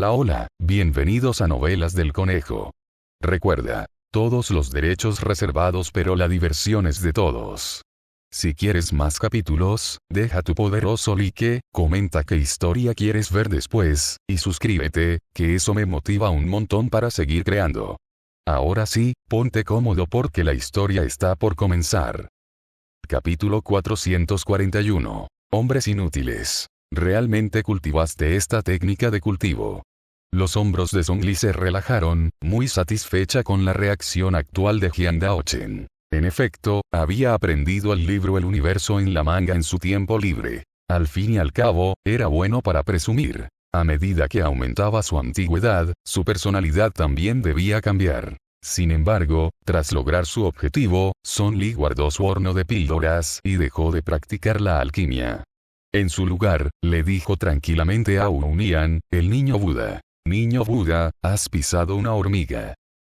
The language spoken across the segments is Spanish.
Hola hola, bienvenidos a Novelas del Conejo. Recuerda, todos los derechos reservados pero la diversión es de todos. Si quieres más capítulos, deja tu poderoso like, comenta qué historia quieres ver después, y suscríbete, que eso me motiva un montón para seguir creando. Ahora sí, ponte cómodo porque la historia está por comenzar. Capítulo 441. Hombres inútiles. ¿Realmente cultivaste esta técnica de cultivo? Los hombros de Song Li se relajaron, muy satisfecha con la reacción actual de Jian Daochen. En efecto, había aprendido el libro El Universo en la manga en su tiempo libre. Al fin y al cabo, era bueno para presumir. A medida que aumentaba su antigüedad, su personalidad también debía cambiar. Sin embargo, tras lograr su objetivo, Song Li guardó su horno de píldoras y dejó de practicar la alquimia. En su lugar, le dijo tranquilamente a Unian, el niño Buda. Niño Buda, has pisado una hormiga.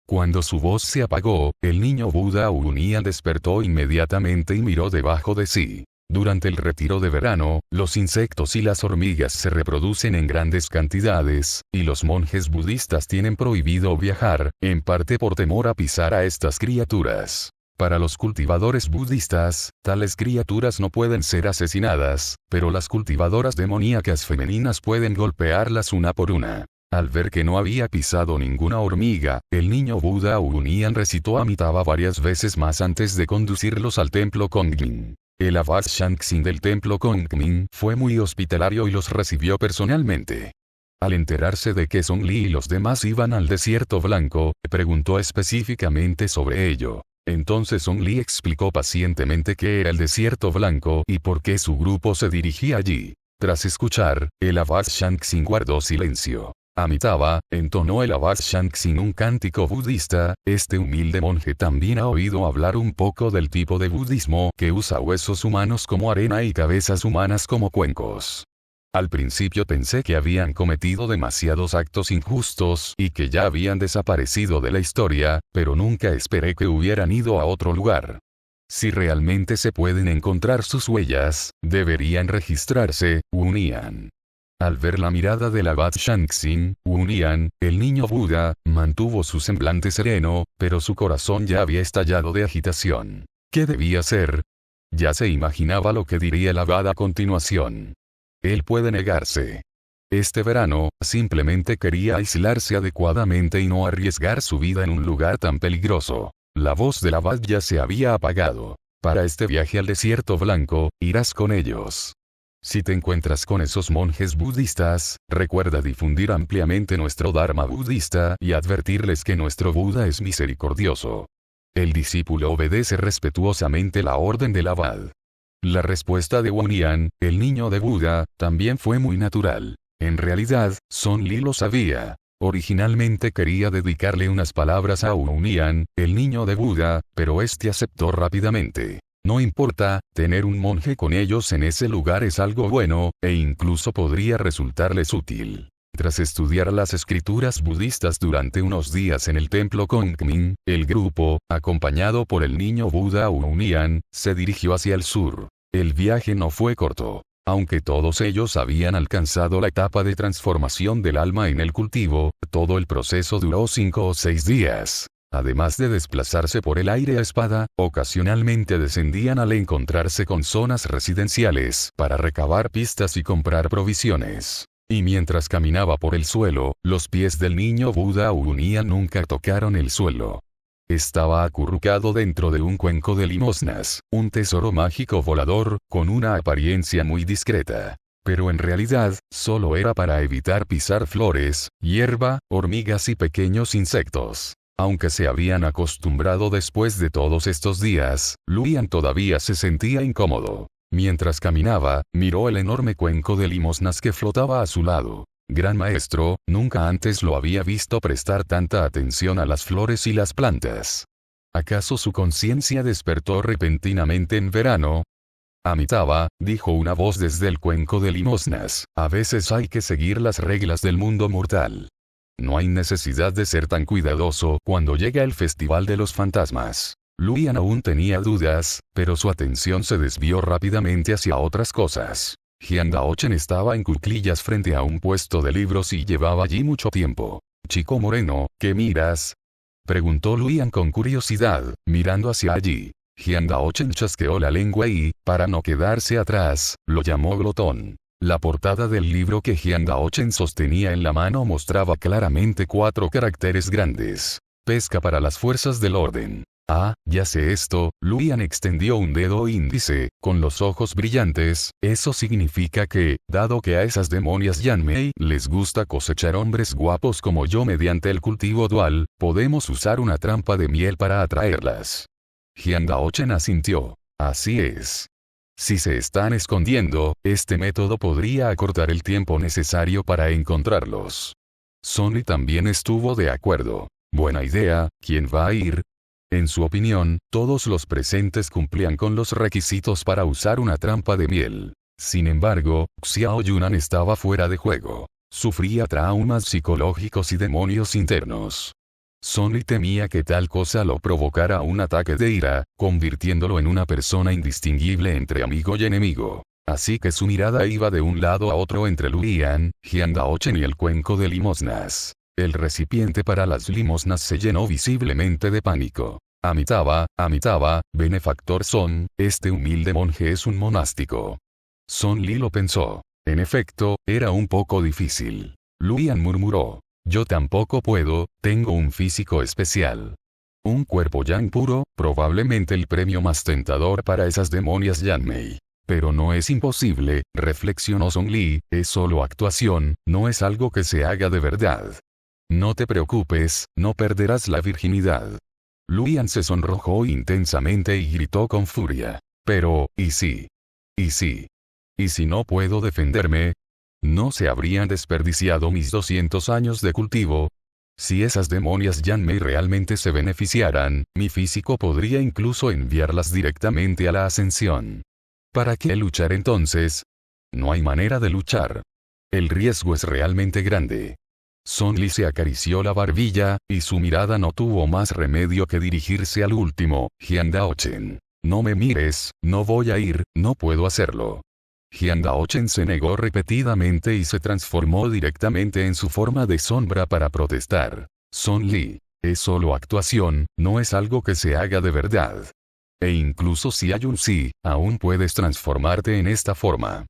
Cuando su voz se apagó, el niño Buda Unian despertó inmediatamente y miró debajo de sí. Durante el retiro de verano, los insectos y las hormigas se reproducen en grandes cantidades, y los monjes budistas tienen prohibido viajar, en parte por temor a pisar a estas criaturas. Para los cultivadores budistas, tales criaturas no pueden ser asesinadas, pero las cultivadoras demoníacas femeninas pueden golpearlas una por una. Al ver que no había pisado ninguna hormiga, el niño Buda Unian recitó Amitabha varias veces más antes de conducirlos al templo Kongmin. El abad Shangxin del templo Kongmin fue muy hospitalario y los recibió personalmente. Al enterarse de que Song Li y los demás iban al desierto blanco, preguntó específicamente sobre ello. Entonces Song Li explicó pacientemente qué era el desierto blanco y por qué su grupo se dirigía allí. Tras escuchar, el abad Shangxin guardó silencio. Amitabha, entonó el abad Shangxin un cántico budista. Este humilde monje también ha oído hablar un poco del tipo de budismo que usa huesos humanos como arena y cabezas humanas como cuencos. Al principio pensé que habían cometido demasiados actos injustos y que ya habían desaparecido de la historia, pero nunca esperé que hubieran ido a otro lugar. Si realmente se pueden encontrar sus huellas, deberían registrarse, Unian. Al ver la mirada del abad Shangxin, Unian, el niño Buda, mantuvo su semblante sereno, pero su corazón ya había estallado de agitación. ¿Qué debía hacer? Ya se imaginaba lo que diría el abad a continuación. Él puede negarse. Este verano, simplemente quería aislarse adecuadamente y no arriesgar su vida en un lugar tan peligroso. La voz del abad ya se había apagado. Para este viaje al desierto blanco, irás con ellos. Si te encuentras con esos monjes budistas, recuerda difundir ampliamente nuestro Dharma budista y advertirles que nuestro Buda es misericordioso. El discípulo obedece respetuosamente la orden del abad. La respuesta de Unian, el niño de Buda, también fue muy natural. En realidad, Song Li lo sabía. Originalmente quería dedicarle unas palabras a Unian, el niño de Buda, pero este aceptó rápidamente. No importa, tener un monje con ellos en ese lugar es algo bueno, e incluso podría resultarles útil. Tras estudiar las escrituras budistas durante unos días en el templo Kongmin, el grupo, acompañado por el niño Buda Unian, se dirigió hacia el sur. El viaje no fue corto. Aunque todos ellos habían alcanzado la etapa de transformación del alma en el cultivo, todo el proceso duró 5 o 6 días. Además de desplazarse por el aire a espada, ocasionalmente descendían al encontrarse con zonas residenciales para recabar pistas y comprar provisiones. Y mientras caminaba por el suelo, los pies del niño Buda Unian nunca tocaron el suelo. Estaba acurrucado dentro de un cuenco de limosnas, un tesoro mágico volador, con una apariencia muy discreta. Pero en realidad, solo era para evitar pisar flores, hierba, hormigas y pequeños insectos. Aunque se habían acostumbrado después de todos estos días, Luyan todavía se sentía incómodo. Mientras caminaba, miró el enorme cuenco de limosnas que flotaba a su lado. Gran maestro, nunca antes lo había visto prestar tanta atención a las flores y las plantas. ¿Acaso su conciencia despertó repentinamente en verano? Amitabha, dijo una voz desde el cuenco de limosnas, a veces hay que seguir las reglas del mundo mortal. No hay necesidad de ser tan cuidadoso cuando llega el festival de los fantasmas. Luyan aún tenía dudas, pero su atención se desvió rápidamente hacia otras cosas. Jian Daochen estaba en cuclillas frente a un puesto de libros y llevaba allí mucho tiempo. «Chico moreno, ¿qué miras?», preguntó Luian con curiosidad, mirando hacia allí. Jian Daochen chasqueó la lengua y, para no quedarse atrás, lo llamó glotón. La portada del libro que Jian Daochen sostenía en la mano mostraba claramente 4 caracteres grandes. «Pesca para las fuerzas del orden». «Ah, ya sé esto», Luian extendió un dedo índice, con los ojos brillantes. «Eso significa que, dado que a esas demonias Yanmei les gusta cosechar hombres guapos como yo mediante el cultivo dual, podemos usar una trampa de miel para atraerlas». Jian Daochen asintió. «Así es. Si se están escondiendo, este método podría acortar el tiempo necesario para encontrarlos». Sony también estuvo de acuerdo. «Buena idea, ¿quién va a ir?». En su opinión, todos los presentes cumplían con los requisitos para usar una trampa de miel. Sin embargo, Xiao Yunan estaba fuera de juego. Sufría traumas psicológicos y demonios internos. Sony temía que tal cosa lo provocara un ataque de ira, convirtiéndolo en una persona indistinguible entre amigo y enemigo. Así que su mirada iba de un lado a otro entre Luian, Jian Daochen y el cuenco de limosnas. El recipiente para las limosnas se llenó visiblemente de pánico. Amitabha, benefactor Son, este humilde monje es un monástico. Son Li lo pensó. En efecto, era un poco difícil. Luian murmuró. «Yo tampoco puedo, tengo un físico especial. Un cuerpo yang puro, probablemente el premio más tentador para esas demonias Yanmei. Pero no es imposible», reflexionó Son Li, «es solo actuación, no es algo que se haga de verdad». «No te preocupes, no perderás la virginidad». Luian se sonrojó intensamente y gritó con furia. «Pero, ¿y si? ¿Y si? ¿Y si no puedo defenderme? ¿No se habrían desperdiciado mis 200 años de cultivo? Si esas demonias Yanmei realmente se beneficiaran, mi físico podría incluso enviarlas directamente a la ascensión. ¿Para qué luchar entonces? No hay manera de luchar. El riesgo es realmente grande». Son Li se acarició la barbilla, y su mirada no tuvo más remedio que dirigirse al último, Jian Daochen. «No me mires, no voy a ir, no puedo hacerlo». Jian Daochen se negó repetidamente y se transformó directamente en su forma de sombra para protestar. «Son Li, es solo actuación, no es algo que se haga de verdad. E incluso si hay un sí, aún puedes transformarte en esta forma.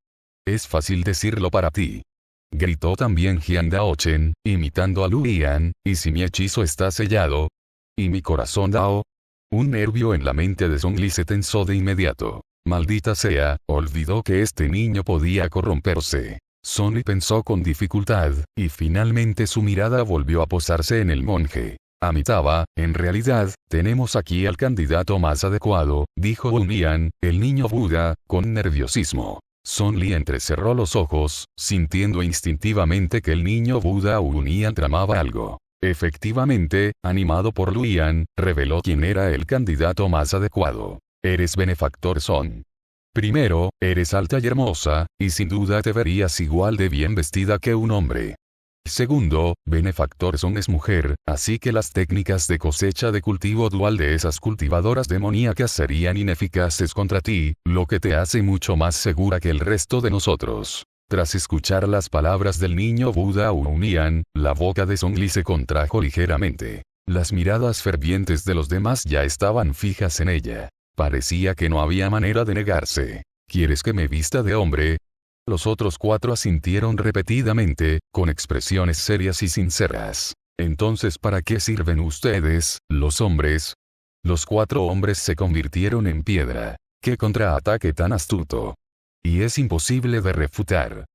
Es fácil decirlo para ti». Gritó también Jian Daochen, imitando a Luian. «¿Y si mi hechizo está sellado? ¿Y mi corazón Dao?». Un nervio en la mente de Son Li se tensó de inmediato. Maldita sea, olvidó que este niño podía corromperse. Son Li pensó con dificultad, y finalmente su mirada volvió a posarse en el monje. «Amitabha, en realidad, tenemos aquí al candidato más adecuado», dijo Unian, el niño Buda, con nerviosismo. Son Li entrecerró los ojos, sintiendo instintivamente que el niño Buda Unian tramaba algo. Efectivamente, animado por Luian, reveló quién era el candidato más adecuado. «Eres benefactor Son. Primero, eres alta y hermosa, y sin duda te verías igual de bien vestida que un hombre. Segundo, benefactor Son es mujer, así que las técnicas de cosecha de cultivo dual de esas cultivadoras demoníacas serían ineficaces contra ti, lo que te hace mucho más segura que el resto de nosotros». Tras escuchar las palabras del niño Buda Unian, la boca de Son Li se contrajo ligeramente. Las miradas fervientes de los demás ya estaban fijas en ella. Parecía que no había manera de negarse. «¿Quieres que me vista de hombre?». Los otros 4 asintieron repetidamente, con expresiones serias y sinceras. «Entonces, ¿para qué sirven ustedes, los hombres?». Los 4 hombres se convirtieron en piedra. ¡Qué contraataque tan astuto! Y es imposible de refutar.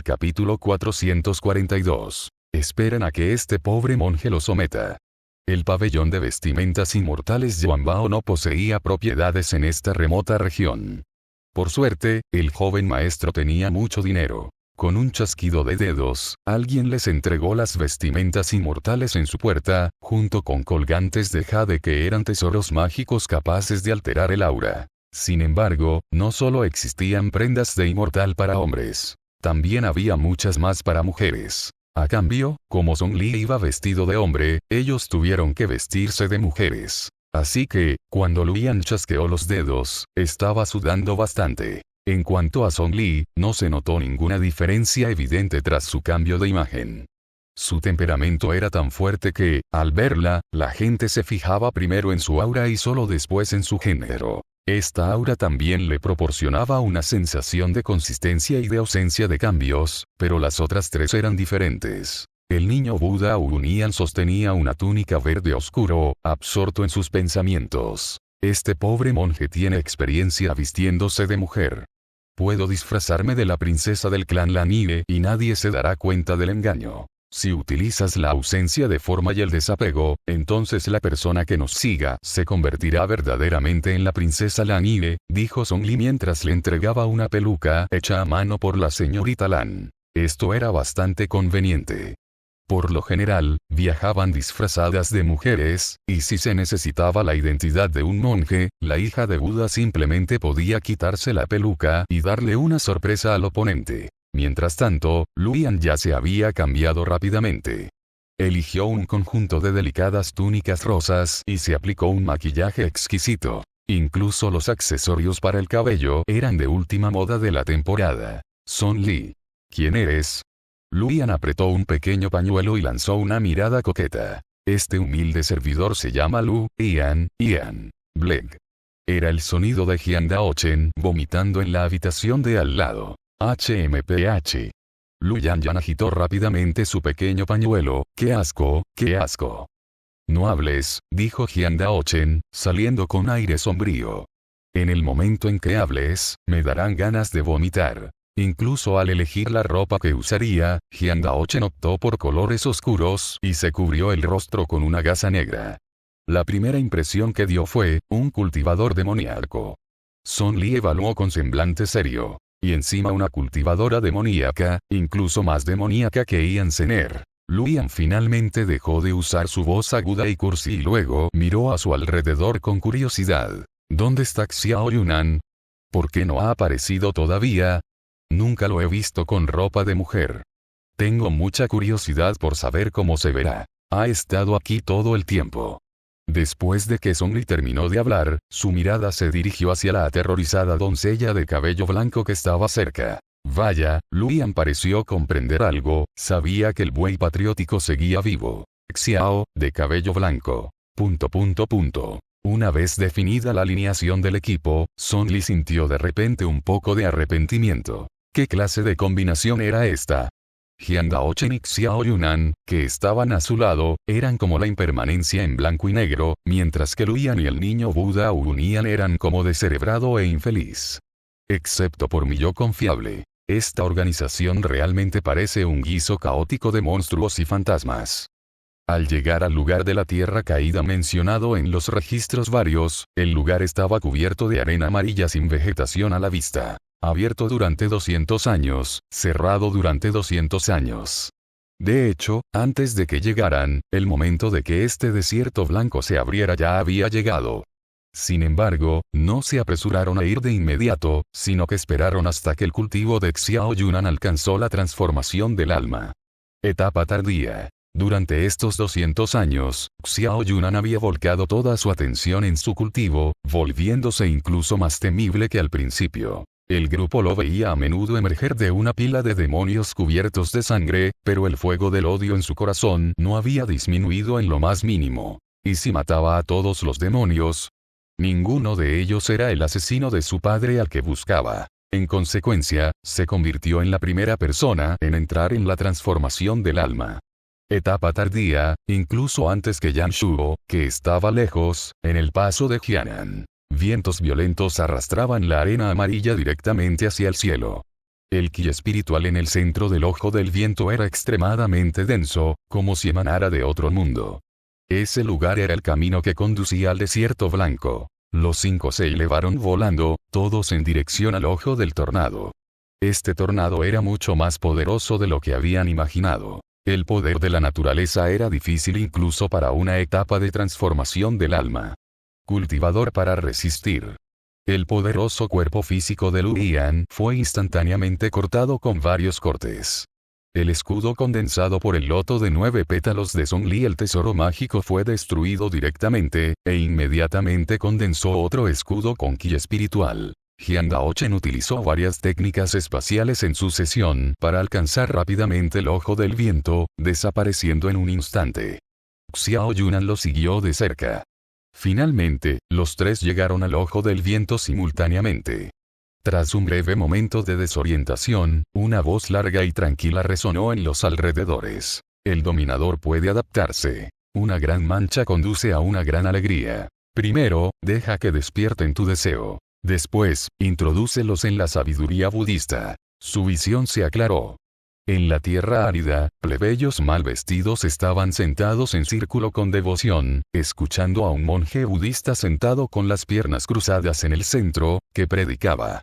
Capítulo 442. Esperan a que este pobre monje lo someta. El pabellón de vestimentas inmortales Yuanbao no poseía propiedades en esta remota región. Por suerte, el joven maestro tenía mucho dinero. Con un chasquido de dedos, alguien les entregó las vestimentas inmortales en su puerta, junto con colgantes de jade que eran tesoros mágicos capaces de alterar el aura. Sin embargo, no solo existían prendas de inmortal para hombres. También había muchas más para mujeres. A cambio, como Son Li iba vestido de hombre, ellos tuvieron que vestirse de mujeres. Así que, cuando Luian chasqueó los dedos, estaba sudando bastante. En cuanto a Song Li, no se notó ninguna diferencia evidente tras su cambio de imagen. Su temperamento era tan fuerte que, al verla, la gente se fijaba primero en su aura y solo después en su género. Esta aura también le proporcionaba una sensación de consistencia y de ausencia de cambios, pero las otras tres eran diferentes. El niño Buda Unian sostenía una túnica verde oscuro, absorto en sus pensamientos. Este pobre monje tiene experiencia vistiéndose de mujer. Puedo disfrazarme de la princesa del clan Lanire y nadie se dará cuenta del engaño. Si utilizas la ausencia de forma y el desapego, entonces la persona que nos siga se convertirá verdaderamente en la princesa Lanire, dijo Song Li mientras le entregaba una peluca hecha a mano por la señorita Lan. Esto era bastante conveniente. Por lo general, viajaban disfrazadas de mujeres, y si se necesitaba la identidad de un monje, la hija de Buda simplemente podía quitarse la peluca y darle una sorpresa al oponente. Mientras tanto, Luyan ya se había cambiado rápidamente. Eligió un conjunto de delicadas túnicas rosas y se aplicó un maquillaje exquisito. Incluso los accesorios para el cabello eran de última moda de la temporada. Song Li. ¿Quién eres? Luyan apretó un pequeño pañuelo y lanzó una mirada coqueta. Este humilde servidor se llama Lu Ian Blek. Era el sonido de Jian Daochen vomitando en la habitación de al lado. HMPH. Luyan agitó rápidamente su pequeño pañuelo. ¡Qué asco, qué asco! No hables, dijo Jian Daochen, saliendo con aire sombrío. En el momento en que hables, me darán ganas de vomitar. Incluso al elegir la ropa que usaría, Jian Daochen optó por colores oscuros y se cubrió el rostro con una gasa negra. La primera impresión que dio fue, un cultivador demoníaco. Song Li evaluó con semblante serio. Y encima una cultivadora demoníaca, incluso más demoníaca que Ian Zener. Luyan finalmente dejó de usar su voz aguda y cursi y luego miró a su alrededor con curiosidad. ¿Dónde está Xiao Yunan? ¿Por qué no ha aparecido todavía? Nunca lo he visto con ropa de mujer. Tengo mucha curiosidad por saber cómo se verá. Ha estado aquí todo el tiempo. Después de que Song Li terminó de hablar, su mirada se dirigió hacia la aterrorizada doncella de cabello blanco que estaba cerca. Vaya, Luyan pareció comprender algo, sabía que el buey patriótico seguía vivo. Xiao, de cabello blanco. Una vez definida la alineación del equipo, Song Li sintió de repente un poco de arrepentimiento. ¿Qué clase de combinación era esta? Jian Daochen y Xiao Yunan, que estaban a su lado, eran como la impermanencia en blanco y negro, mientras que Luyan y el niño Buda Unian eran como descerebrado e infeliz. Excepto por mi yo confiable. Esta organización realmente parece un guiso caótico de monstruos y fantasmas. Al llegar al lugar de la tierra caída mencionado en los registros varios, el lugar estaba cubierto de arena amarilla sin vegetación a la vista. Abierto durante 200 años, cerrado durante 200 años. De hecho, antes de que llegaran, el momento de que este desierto blanco se abriera ya había llegado. Sin embargo, no se apresuraron a ir de inmediato, sino que esperaron hasta que el cultivo de Xiao Yunan alcanzó la transformación del alma. Etapa tardía. Durante estos 200 años, Xiao Yunan había volcado toda su atención en su cultivo, volviéndose incluso más temible que al principio. El grupo lo veía a menudo emerger de una pila de demonios cubiertos de sangre, pero el fuego del odio en su corazón no había disminuido en lo más mínimo. ¿Y si mataba a todos los demonios? Ninguno de ellos era el asesino de su padre al que buscaba. En consecuencia, se convirtió en la primera persona en entrar en la transformación del alma. Etapa tardía, incluso antes que Yan Shuo, que estaba lejos, en el paso de Jianan. Vientos violentos arrastraban la arena amarilla directamente hacia el cielo. El ki espiritual en el centro del ojo del viento era extremadamente denso, como si emanara de otro mundo. Ese lugar era el camino que conducía al desierto blanco. Los 5 se elevaron volando, todos en dirección al ojo del tornado. Este tornado era mucho más poderoso de lo que habían imaginado. El poder de la naturaleza era difícil incluso para una etapa de transformación del alma. Cultivador para resistir. El poderoso cuerpo físico de Luyan fue instantáneamente cortado con varios cortes. El escudo condensado por el loto de 9 pétalos de Song Li, el tesoro mágico, fue destruido directamente, e inmediatamente condensó otro escudo con ki espiritual. Jian Daochen utilizó varias técnicas espaciales en su sesión para alcanzar rápidamente el ojo del viento, desapareciendo en un instante. Xiao Yunan lo siguió de cerca. Finalmente, los tres llegaron al ojo del viento simultáneamente. Tras un breve momento de desorientación, una voz larga y tranquila resonó en los alrededores. El dominador puede adaptarse. Una gran mancha conduce a una gran alegría. Primero, deja que despierten tu deseo. Después, introdúcelos en la sabiduría budista. Su visión se aclaró. En la tierra árida, plebeyos mal vestidos estaban sentados en círculo con devoción, escuchando a un monje budista sentado con las piernas cruzadas en el centro, que predicaba.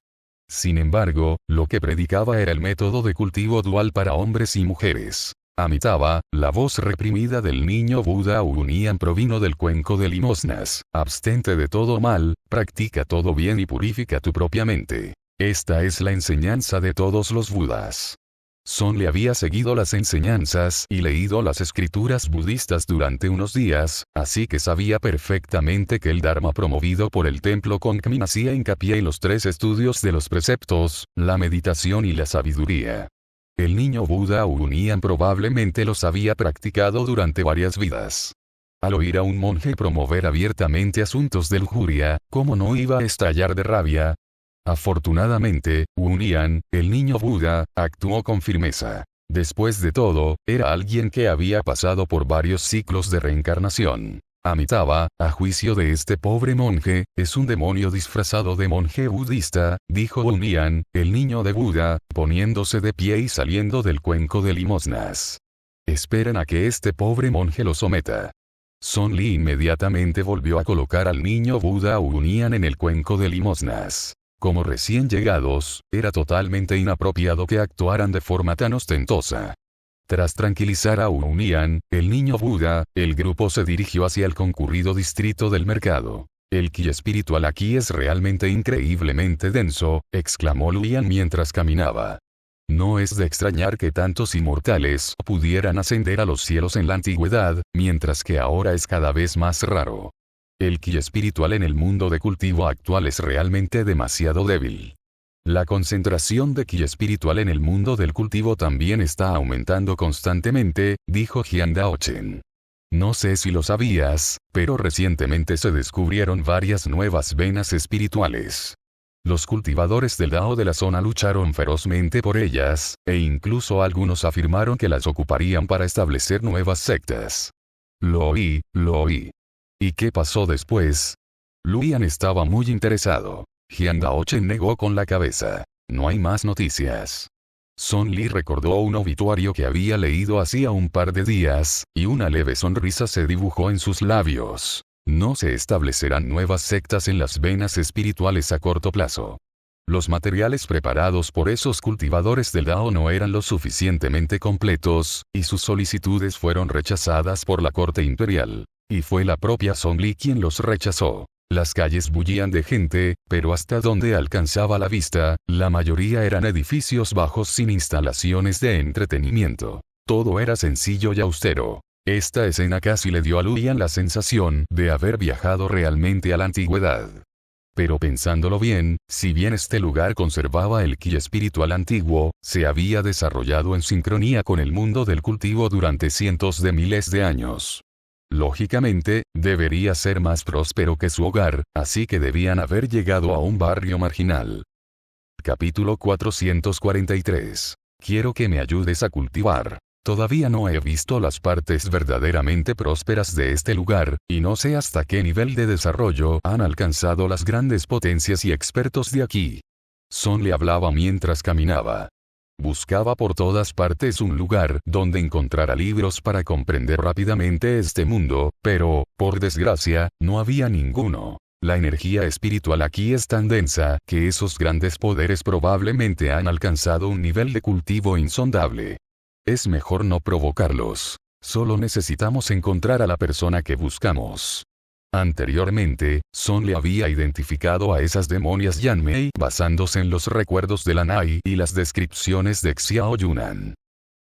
Sin embargo, lo que predicaba era el método de cultivo dual para hombres y mujeres. Amitabha, la voz reprimida del niño Buda Unian provino del cuenco de limosnas. Abstente de todo mal, practica todo bien y purifica tu propia mente. Esta es la enseñanza de todos los Budas. Son le había seguido las enseñanzas y leído las escrituras budistas durante unos días, así que sabía perfectamente que el Dharma promovido por el templo Kongmin hacía hincapié en los tres estudios de los preceptos, la meditación y la sabiduría. El niño Buda Unian probablemente los había practicado durante varias vidas. Al oír a un monje promover abiertamente asuntos de lujuria, ¿cómo no iba a estallar de rabia? Afortunadamente, Unian, el niño Buda, actuó con firmeza. Después de todo, era alguien que había pasado por varios ciclos de reencarnación. Amitabha, a juicio de este pobre monje, es un demonio disfrazado de monje budista, dijo Unian, el niño de Buda, poniéndose de pie y saliendo del cuenco de limosnas. Esperan a que este pobre monje lo someta. Son Li inmediatamente volvió a colocar al niño Buda Unian en el cuenco de limosnas. Como recién llegados, era totalmente inapropiado que actuaran de forma tan ostentosa. Tras tranquilizar a Unian, el niño Buda, el grupo se dirigió hacia el concurrido distrito del mercado. El ki espiritual aquí es realmente increíblemente denso, exclamó Luyan mientras caminaba. No es de extrañar que tantos inmortales pudieran ascender a los cielos en la antigüedad, mientras que ahora es cada vez más raro. El ki espiritual en el mundo de cultivo actual es realmente demasiado débil. La concentración de ki espiritual en el mundo del cultivo también está aumentando constantemente, dijo Jian Daochen. No sé si lo sabías, pero recientemente se descubrieron varias nuevas venas espirituales. Los cultivadores del Dao de la zona lucharon ferozmente por ellas, e incluso algunos afirmaron que las ocuparían para establecer nuevas sectas. Lo oí. ¿Y qué pasó después? Luyan estaba muy interesado. Jian Daochen negó con la cabeza. No hay más noticias. Son Li recordó un obituario que había leído hacía un par de días, y una leve sonrisa se dibujó en sus labios. No se establecerán nuevas sectas en las venas espirituales a corto plazo. Los materiales preparados por esos cultivadores del Dao no eran lo suficientemente completos, y sus solicitudes fueron rechazadas por la corte imperial. Y fue la propia Song Li quien los rechazó. Las calles bullían de gente, pero hasta donde alcanzaba la vista, la mayoría eran edificios bajos sin instalaciones de entretenimiento. Todo era sencillo y austero. Esta escena casi le dio a Luyan la sensación de haber viajado realmente a la antigüedad. Pero pensándolo bien, si bien este lugar conservaba el ki espiritual antiguo, se había desarrollado en sincronía con el mundo del cultivo durante cientos de miles de años. Lógicamente, debería ser más próspero que su hogar, así que debían haber llegado a un barrio marginal. Capítulo 443. Quiero que me ayudes a cultivar. Todavía no he visto las partes verdaderamente prósperas de este lugar, y no sé hasta qué nivel de desarrollo han alcanzado las grandes potencias y expertos de aquí. Son le hablaba mientras caminaba. Buscaba por todas partes un lugar donde encontrara libros para comprender rápidamente este mundo, pero, por desgracia, no había ninguno. La energía espiritual aquí es tan densa que esos grandes poderes probablemente han alcanzado un nivel de cultivo insondable. Es mejor no provocarlos. Solo necesitamos encontrar a la persona que buscamos. Anteriormente, Son le había identificado a esas demonias Yanmei basándose en los recuerdos de Lanai y las descripciones de Xiao Yunan.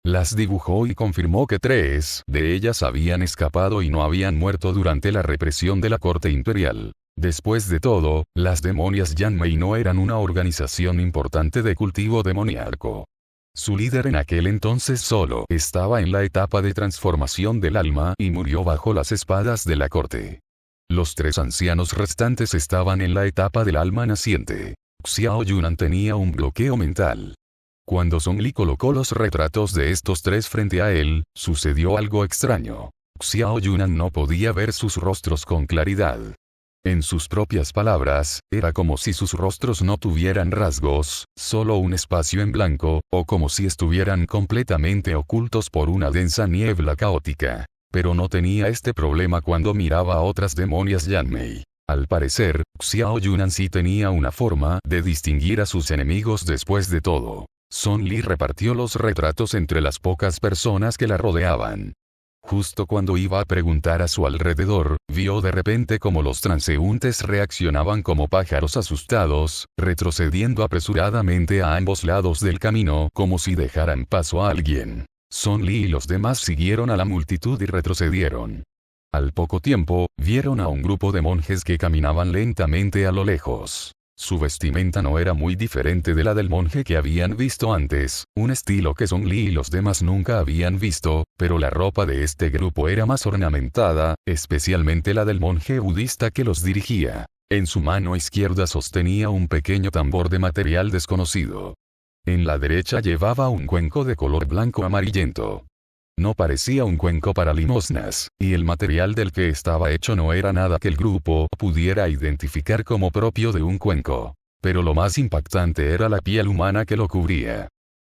Las dibujó y confirmó que 3 de ellas habían escapado y no habían muerto durante la represión de la corte imperial. Después de todo, las demonias Yanmei no eran una organización importante de cultivo demoníaco. Su líder en aquel entonces solo estaba en la etapa de transformación del alma y murió bajo las espadas de la corte. Los 3 ancianos restantes estaban en la etapa del alma naciente. Xiao Yunan tenía un bloqueo mental. Cuando Song Li colocó los retratos de estos 3 frente a él, sucedió algo extraño. Xiao Yunan no podía ver sus rostros con claridad. En sus propias palabras, era como si sus rostros no tuvieran rasgos, solo un espacio en blanco, o como si estuvieran completamente ocultos por una densa niebla caótica. Pero no tenía este problema cuando miraba a otras demonias Yanmei. Al parecer, Xiao Yunan sí tenía una forma de distinguir a sus enemigos después de todo. Song Li repartió los retratos entre las pocas personas que la rodeaban. Justo cuando iba a preguntar a su alrededor, vio de repente como los transeúntes reaccionaban como pájaros asustados, retrocediendo apresuradamente a ambos lados del camino como si dejaran paso a alguien. Song Li y los demás siguieron a la multitud y retrocedieron. Al poco tiempo, vieron a un grupo de monjes que caminaban lentamente a lo lejos. Su vestimenta no era muy diferente de la del monje que habían visto antes, un estilo que Song Li y los demás nunca habían visto, pero la ropa de este grupo era más ornamentada, especialmente la del monje budista que los dirigía. En su mano izquierda sostenía un pequeño tambor de material desconocido. En la derecha llevaba un cuenco de color blanco amarillento. No parecía un cuenco para limosnas, y el material del que estaba hecho no era nada que el grupo pudiera identificar como propio de un cuenco. Pero lo más impactante era la piel humana que lo cubría.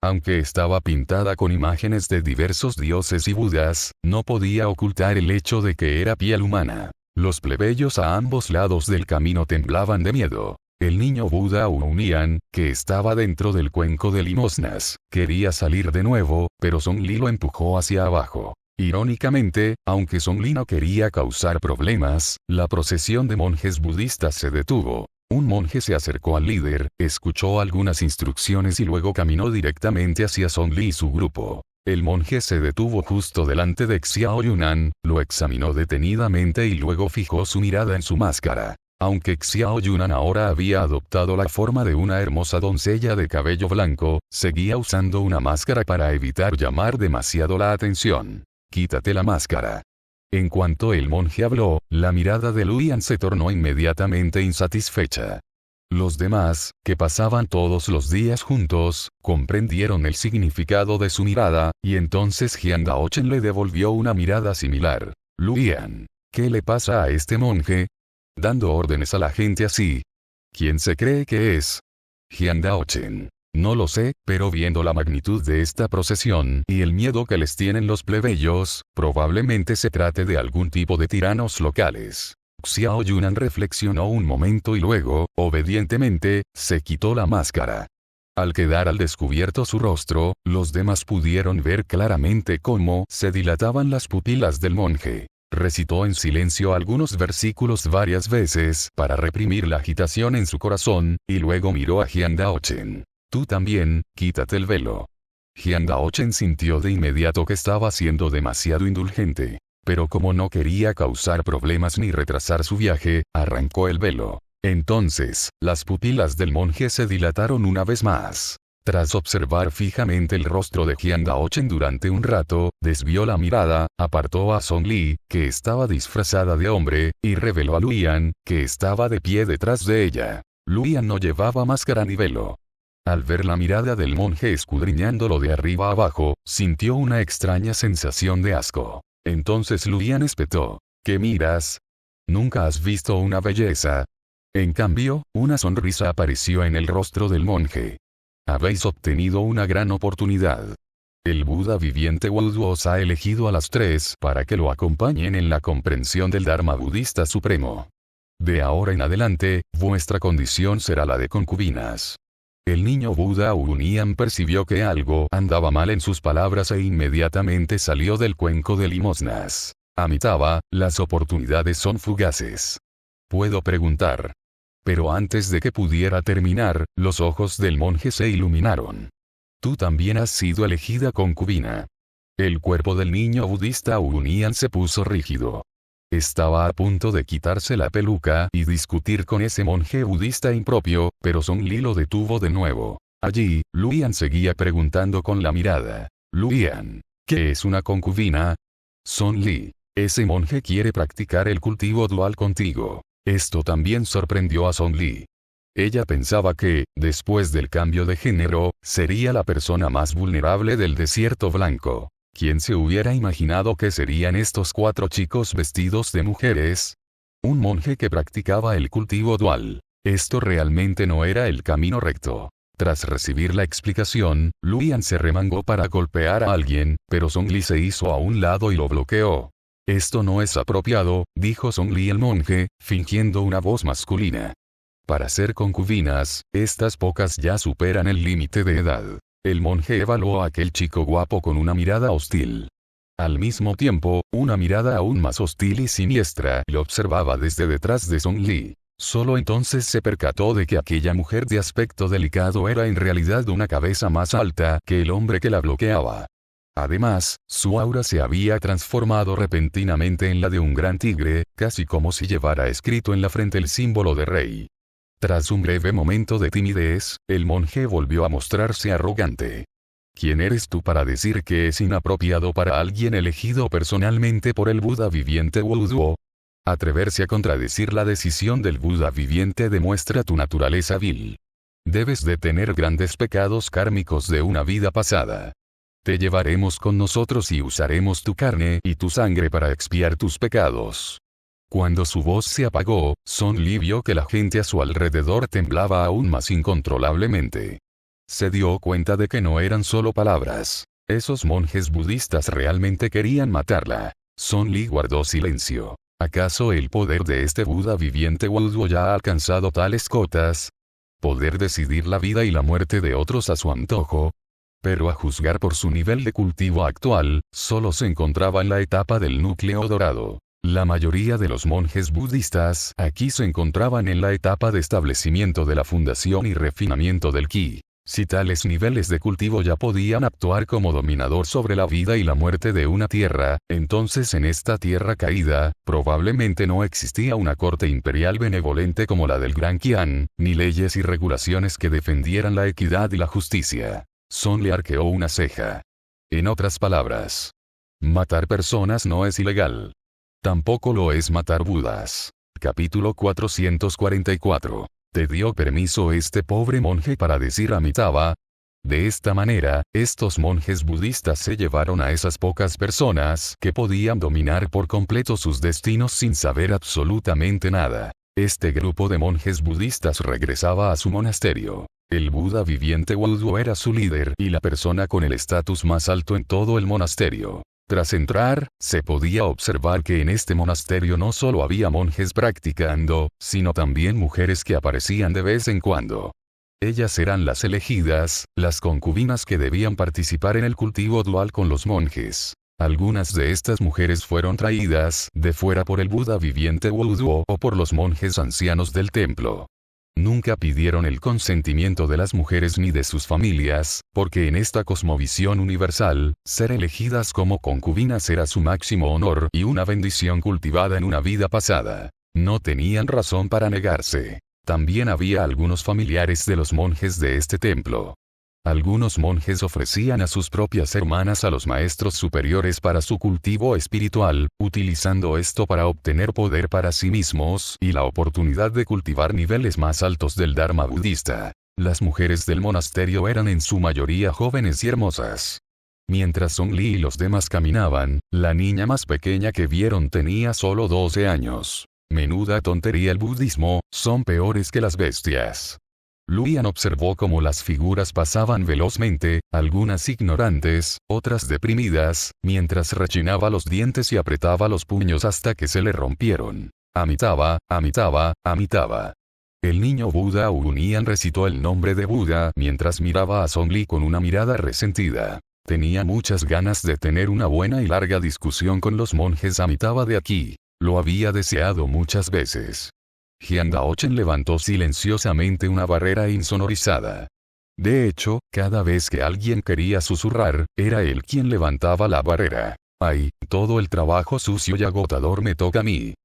Aunque estaba pintada con imágenes de diversos dioses y budas, no podía ocultar el hecho de que era piel humana. Los plebeyos a ambos lados del camino temblaban de miedo. El niño Buda Unian, que estaba dentro del cuenco de limosnas, quería salir de nuevo, pero Song Li lo empujó hacia abajo. Irónicamente, aunque Song Li no quería causar problemas, la procesión de monjes budistas se detuvo. Un monje se acercó al líder, escuchó algunas instrucciones y luego caminó directamente hacia Song Li y su grupo. El monje se detuvo justo delante de Xiao Yunan, lo examinó detenidamente y luego fijó su mirada en su máscara. Aunque Xiao Yunan ahora había adoptado la forma de una hermosa doncella de cabello blanco, seguía usando una máscara para evitar llamar demasiado la atención. «Quítate la máscara». En cuanto el monje habló, la mirada de Luyan se tornó inmediatamente insatisfecha. Los demás, que pasaban todos los días juntos, comprendieron el significado de su mirada, y entonces Jian Daochen le devolvió una mirada similar. «Luyan, ¿qué le pasa a este monje? Dando órdenes a la gente así. ¿Quién se cree que es?» Jian Daochen. «No lo sé, pero viendo la magnitud de esta procesión y el miedo que les tienen los plebeyos, probablemente se trate de algún tipo de tiranos locales». Xiao Yunan reflexionó un momento y luego, obedientemente, se quitó la máscara. Al quedar al descubierto su rostro, los demás pudieron ver claramente cómo se dilataban las pupilas del monje. Recitó en silencio algunos versículos varias veces para reprimir la agitación en su corazón, y luego miró a Jian Daochen. «Tú también, quítate el velo». Jian Daochen sintió de inmediato que estaba siendo demasiado indulgente. Pero como no quería causar problemas ni retrasar su viaje, arrancó el velo. Entonces, las pupilas del monje se dilataron una vez más. Tras observar fijamente el rostro de Jian Daochen durante un rato, desvió la mirada, apartó a Song Li, que estaba disfrazada de hombre, y reveló a Luyan, que estaba de pie detrás de ella. Luyan no llevaba máscara ni velo. Al ver la mirada del monje escudriñándolo de arriba abajo, sintió una extraña sensación de asco. Entonces Luyan espetó. «¿Qué miras? ¿Nunca has visto una belleza?» En cambio, una sonrisa apareció en el rostro del monje. «Habéis obtenido una gran oportunidad. El Buda viviente Wu os ha elegido a las 3 para que lo acompañen en la comprensión del Dharma budista supremo. De ahora en adelante, vuestra condición será la de concubinas». El niño Buda Unian percibió que algo andaba mal en sus palabras e inmediatamente salió del cuenco de limosnas. Amitabha, las oportunidades son fugaces. Puedo preguntar. Pero antes de que pudiera terminar, los ojos del monje se iluminaron. «Tú también has sido elegida concubina». El cuerpo del niño budista Unian se puso rígido. Estaba a punto de quitarse la peluca y discutir con ese monje budista impropio, pero Song Li lo detuvo de nuevo. Allí, Luyan seguía preguntando con la mirada. Luyan, ¿qué es una concubina? Song Li, ese monje quiere practicar el cultivo dual contigo. Esto también sorprendió a Song Li. Ella pensaba que, después del cambio de género, sería la persona más vulnerable del desierto blanco. ¿Quién se hubiera imaginado que serían estos 4 chicos vestidos de mujeres? Un monje que practicaba el cultivo dual. Esto realmente no era el camino recto. Tras recibir la explicación, Luyan se remangó para golpear a alguien, pero Song Li se hizo a un lado y lo bloqueó. Esto no es apropiado, dijo Song Li el monje, fingiendo una voz masculina. Para ser concubinas, estas pocas ya superan el límite de edad. El monje evaluó a aquel chico guapo con una mirada hostil. Al mismo tiempo, una mirada aún más hostil y siniestra lo observaba desde detrás de Song Li. Solo entonces se percató de que aquella mujer de aspecto delicado era en realidad una cabeza más alta que el hombre que la bloqueaba. Además, su aura se había transformado repentinamente en la de un gran tigre, casi como si llevara escrito en la frente el símbolo de rey. Tras un breve momento de timidez, el monje volvió a mostrarse arrogante. ¿Quién eres tú para decir que es inapropiado para alguien elegido personalmente por el Buda viviente Wuduo? Atreverse a contradecir la decisión del Buda viviente demuestra tu naturaleza vil. Debes de tener grandes pecados kármicos de una vida pasada. Te llevaremos con nosotros y usaremos tu carne y tu sangre para expiar tus pecados. Cuando su voz se apagó, Song Li vio que la gente a su alrededor temblaba aún más incontrolablemente. Se dio cuenta de que no eran solo palabras. Esos monjes budistas realmente querían matarla. Song Li guardó silencio. ¿Acaso el poder de este Buda viviente Wuduo ya ha alcanzado tales cotas? ¿Poder decidir la vida y la muerte de otros a su antojo? Pero a juzgar por su nivel de cultivo actual, solo se encontraba en la etapa del núcleo dorado. La mayoría de los monjes budistas aquí se encontraban en la etapa de establecimiento de la fundación y refinamiento del ki. Si tales niveles de cultivo ya podían actuar como dominador sobre la vida y la muerte de una tierra, entonces en esta tierra caída, probablemente no existía una corte imperial benevolente como la del Gran Qian, ni leyes y regulaciones que defendieran la equidad y la justicia. Song le arqueó una ceja. En otras palabras, matar personas no es ilegal. Tampoco lo es matar budas. Capítulo 444. ¿Te dio permiso este pobre monje para decir Amitabha? De esta manera, estos monjes budistas se llevaron a esas pocas personas que podían dominar por completo sus destinos sin saber absolutamente nada. Este grupo de monjes budistas regresaba a su monasterio. El Buda viviente Wuduo era su líder y la persona con el estatus más alto en todo el monasterio. Tras entrar, se podía observar que en este monasterio no solo había monjes practicando, sino también mujeres que aparecían de vez en cuando. Ellas eran las elegidas, las concubinas que debían participar en el cultivo dual con los monjes. Algunas de estas mujeres fueron traídas de fuera por el Buda viviente Wuduo o por los monjes ancianos del templo. Nunca pidieron el consentimiento de las mujeres ni de sus familias, porque en esta cosmovisión universal, ser elegidas como concubinas era su máximo honor y una bendición cultivada en una vida pasada. No tenían razón para negarse. También había algunos familiares de los monjes de este templo. Algunos monjes ofrecían a sus propias hermanas a los maestros superiores para su cultivo espiritual, utilizando esto para obtener poder para sí mismos y la oportunidad de cultivar niveles más altos del Dharma budista. Las mujeres del monasterio eran en su mayoría jóvenes y hermosas. Mientras Song Li y los demás caminaban, la niña más pequeña que vieron tenía solo 12 años. Menuda tontería el budismo, son peores que las bestias. Luyan observó cómo las figuras pasaban velozmente, algunas ignorantes, otras deprimidas, mientras rechinaba los dientes y apretaba los puños hasta que se le rompieron. Amitabha, Amitabha, Amitabha. El niño Buda Unian recitó el nombre de Buda mientras miraba a Song Li con una mirada resentida. Tenía muchas ganas de tener una buena y larga discusión con los monjes Amitabha de aquí. Lo había deseado muchas veces. Jian Daochen levantó silenciosamente una barrera insonorizada. De hecho, cada vez que alguien quería susurrar, era él quien levantaba la barrera. Ay, todo el trabajo sucio y agotador me toca a mí.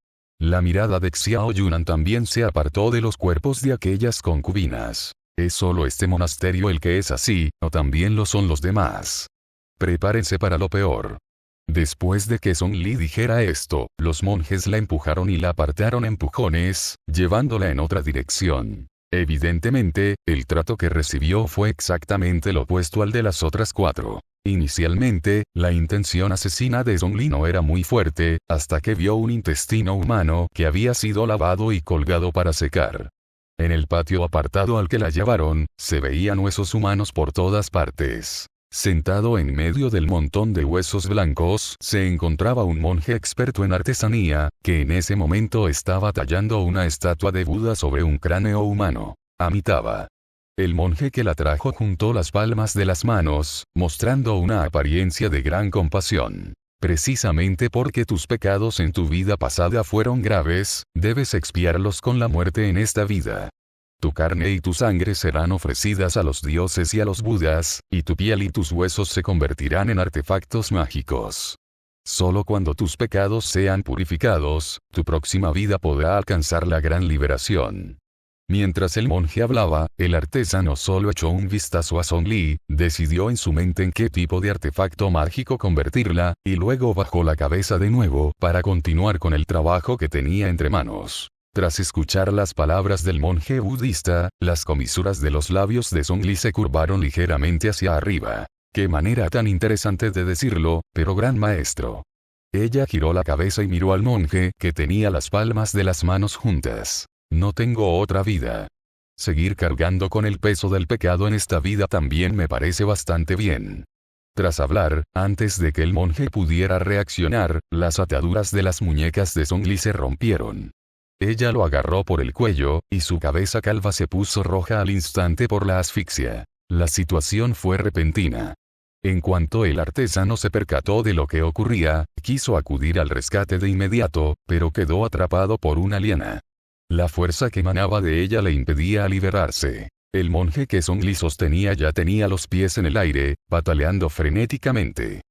La mirada de Xiao Yunan también se apartó de los cuerpos de aquellas concubinas. ¿Es solo este monasterio el que es así, o también lo son los demás? Prepárense para lo peor. Después de que Song Li dijera esto, los monjes la empujaron y la apartaron a empujones, llevándola en otra dirección. Evidentemente, el trato que recibió fue exactamente lo opuesto al de las otras 4. Inicialmente, la intención asesina de Song Li no era muy fuerte, hasta que vio un intestino humano que había sido lavado y colgado para secar. En el patio apartado al que la llevaron, se veían huesos humanos por todas partes. Sentado en medio del montón de huesos blancos, se encontraba un monje experto en artesanía, que en ese momento estaba tallando una estatua de Buda sobre un cráneo humano. Amitabha. El monje que la trajo juntó las palmas de las manos, mostrando una apariencia de gran compasión. Precisamente porque tus pecados en tu vida pasada fueron graves, debes expiarlos con la muerte en esta vida. Tu carne y tu sangre serán ofrecidas a los dioses y a los budas, y tu piel y tus huesos se convertirán en artefactos mágicos. Solo cuando tus pecados sean purificados, tu próxima vida podrá alcanzar la gran liberación. Mientras el monje hablaba, el artesano solo echó un vistazo a Song Li, decidió en su mente en qué tipo de artefacto mágico convertirla, y luego bajó la cabeza de nuevo para continuar con el trabajo que tenía entre manos. Tras escuchar las palabras del monje budista, las comisuras de los labios de Song Li se curvaron ligeramente hacia arriba. Qué manera tan interesante de decirlo, pero gran maestro. Ella giró la cabeza y miró al monje, que tenía las palmas de las manos juntas. No tengo otra vida. Seguir cargando con el peso del pecado en esta vida también me parece bastante bien. Tras hablar, antes de que el monje pudiera reaccionar, las ataduras de las muñecas de Song Li se rompieron. Ella lo agarró por el cuello, y su cabeza calva se puso roja al instante por la asfixia. La situación fue repentina. En cuanto el artesano se percató de lo que ocurría, quiso acudir al rescate de inmediato, pero quedó atrapado por una liana. La fuerza que emanaba de ella le impedía liberarse. El monje que Song Li sostenía ya tenía los pies en el aire, pataleando frenéticamente.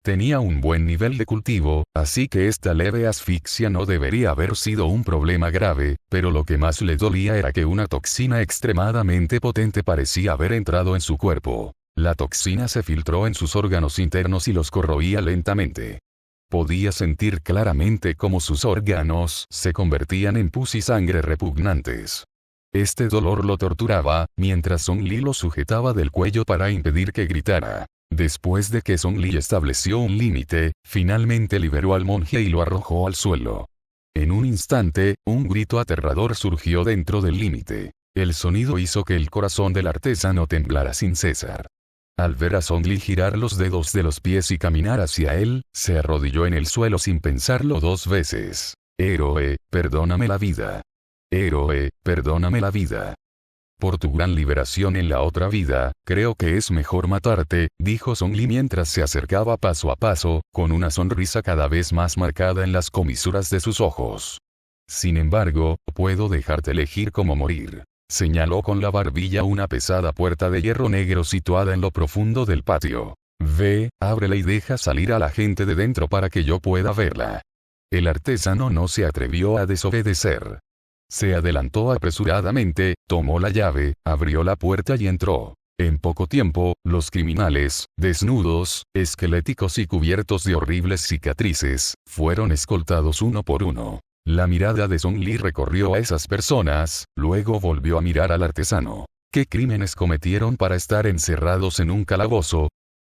Tenía un buen nivel de cultivo, así que esta leve asfixia no debería haber sido un problema grave, pero lo que más le dolía era que una toxina extremadamente potente parecía haber entrado en su cuerpo. La toxina se filtró en sus órganos internos y los corroía lentamente. Podía sentir claramente cómo sus órganos se convertían en pus y sangre repugnantes. Este dolor lo torturaba, mientras Song Li lo sujetaba del cuello para impedir que gritara. Después de que Song Li estableció un límite, finalmente liberó al monje y lo arrojó al suelo. En un instante, un grito aterrador surgió dentro del límite. El sonido hizo que el corazón del artesano temblara sin cesar. Al ver a Song Li girar los dedos de los pies y caminar hacia él, se arrodilló en el suelo sin pensarlo 2 veces. Héroe, perdóname la vida. Héroe, perdóname la vida. Por tu gran liberación en la otra vida, creo que es mejor matarte, dijo Song Li mientras se acercaba paso a paso, con una sonrisa cada vez más marcada en las comisuras de sus ojos. Sin embargo, puedo dejarte elegir cómo morir. Señaló con la barbilla una pesada puerta de hierro negro situada en lo profundo del patio. Ve, ábrela y deja salir a la gente de dentro para que yo pueda verla. El artesano no se atrevió a desobedecer. Se adelantó apresuradamente, tomó la llave, abrió la puerta y entró. En poco tiempo, los criminales, desnudos, esqueléticos y cubiertos de horribles cicatrices, fueron escoltados uno por uno. La mirada de Song Li recorrió a esas personas, luego volvió a mirar al artesano. ¿Qué crímenes cometieron para estar encerrados en un calabozo?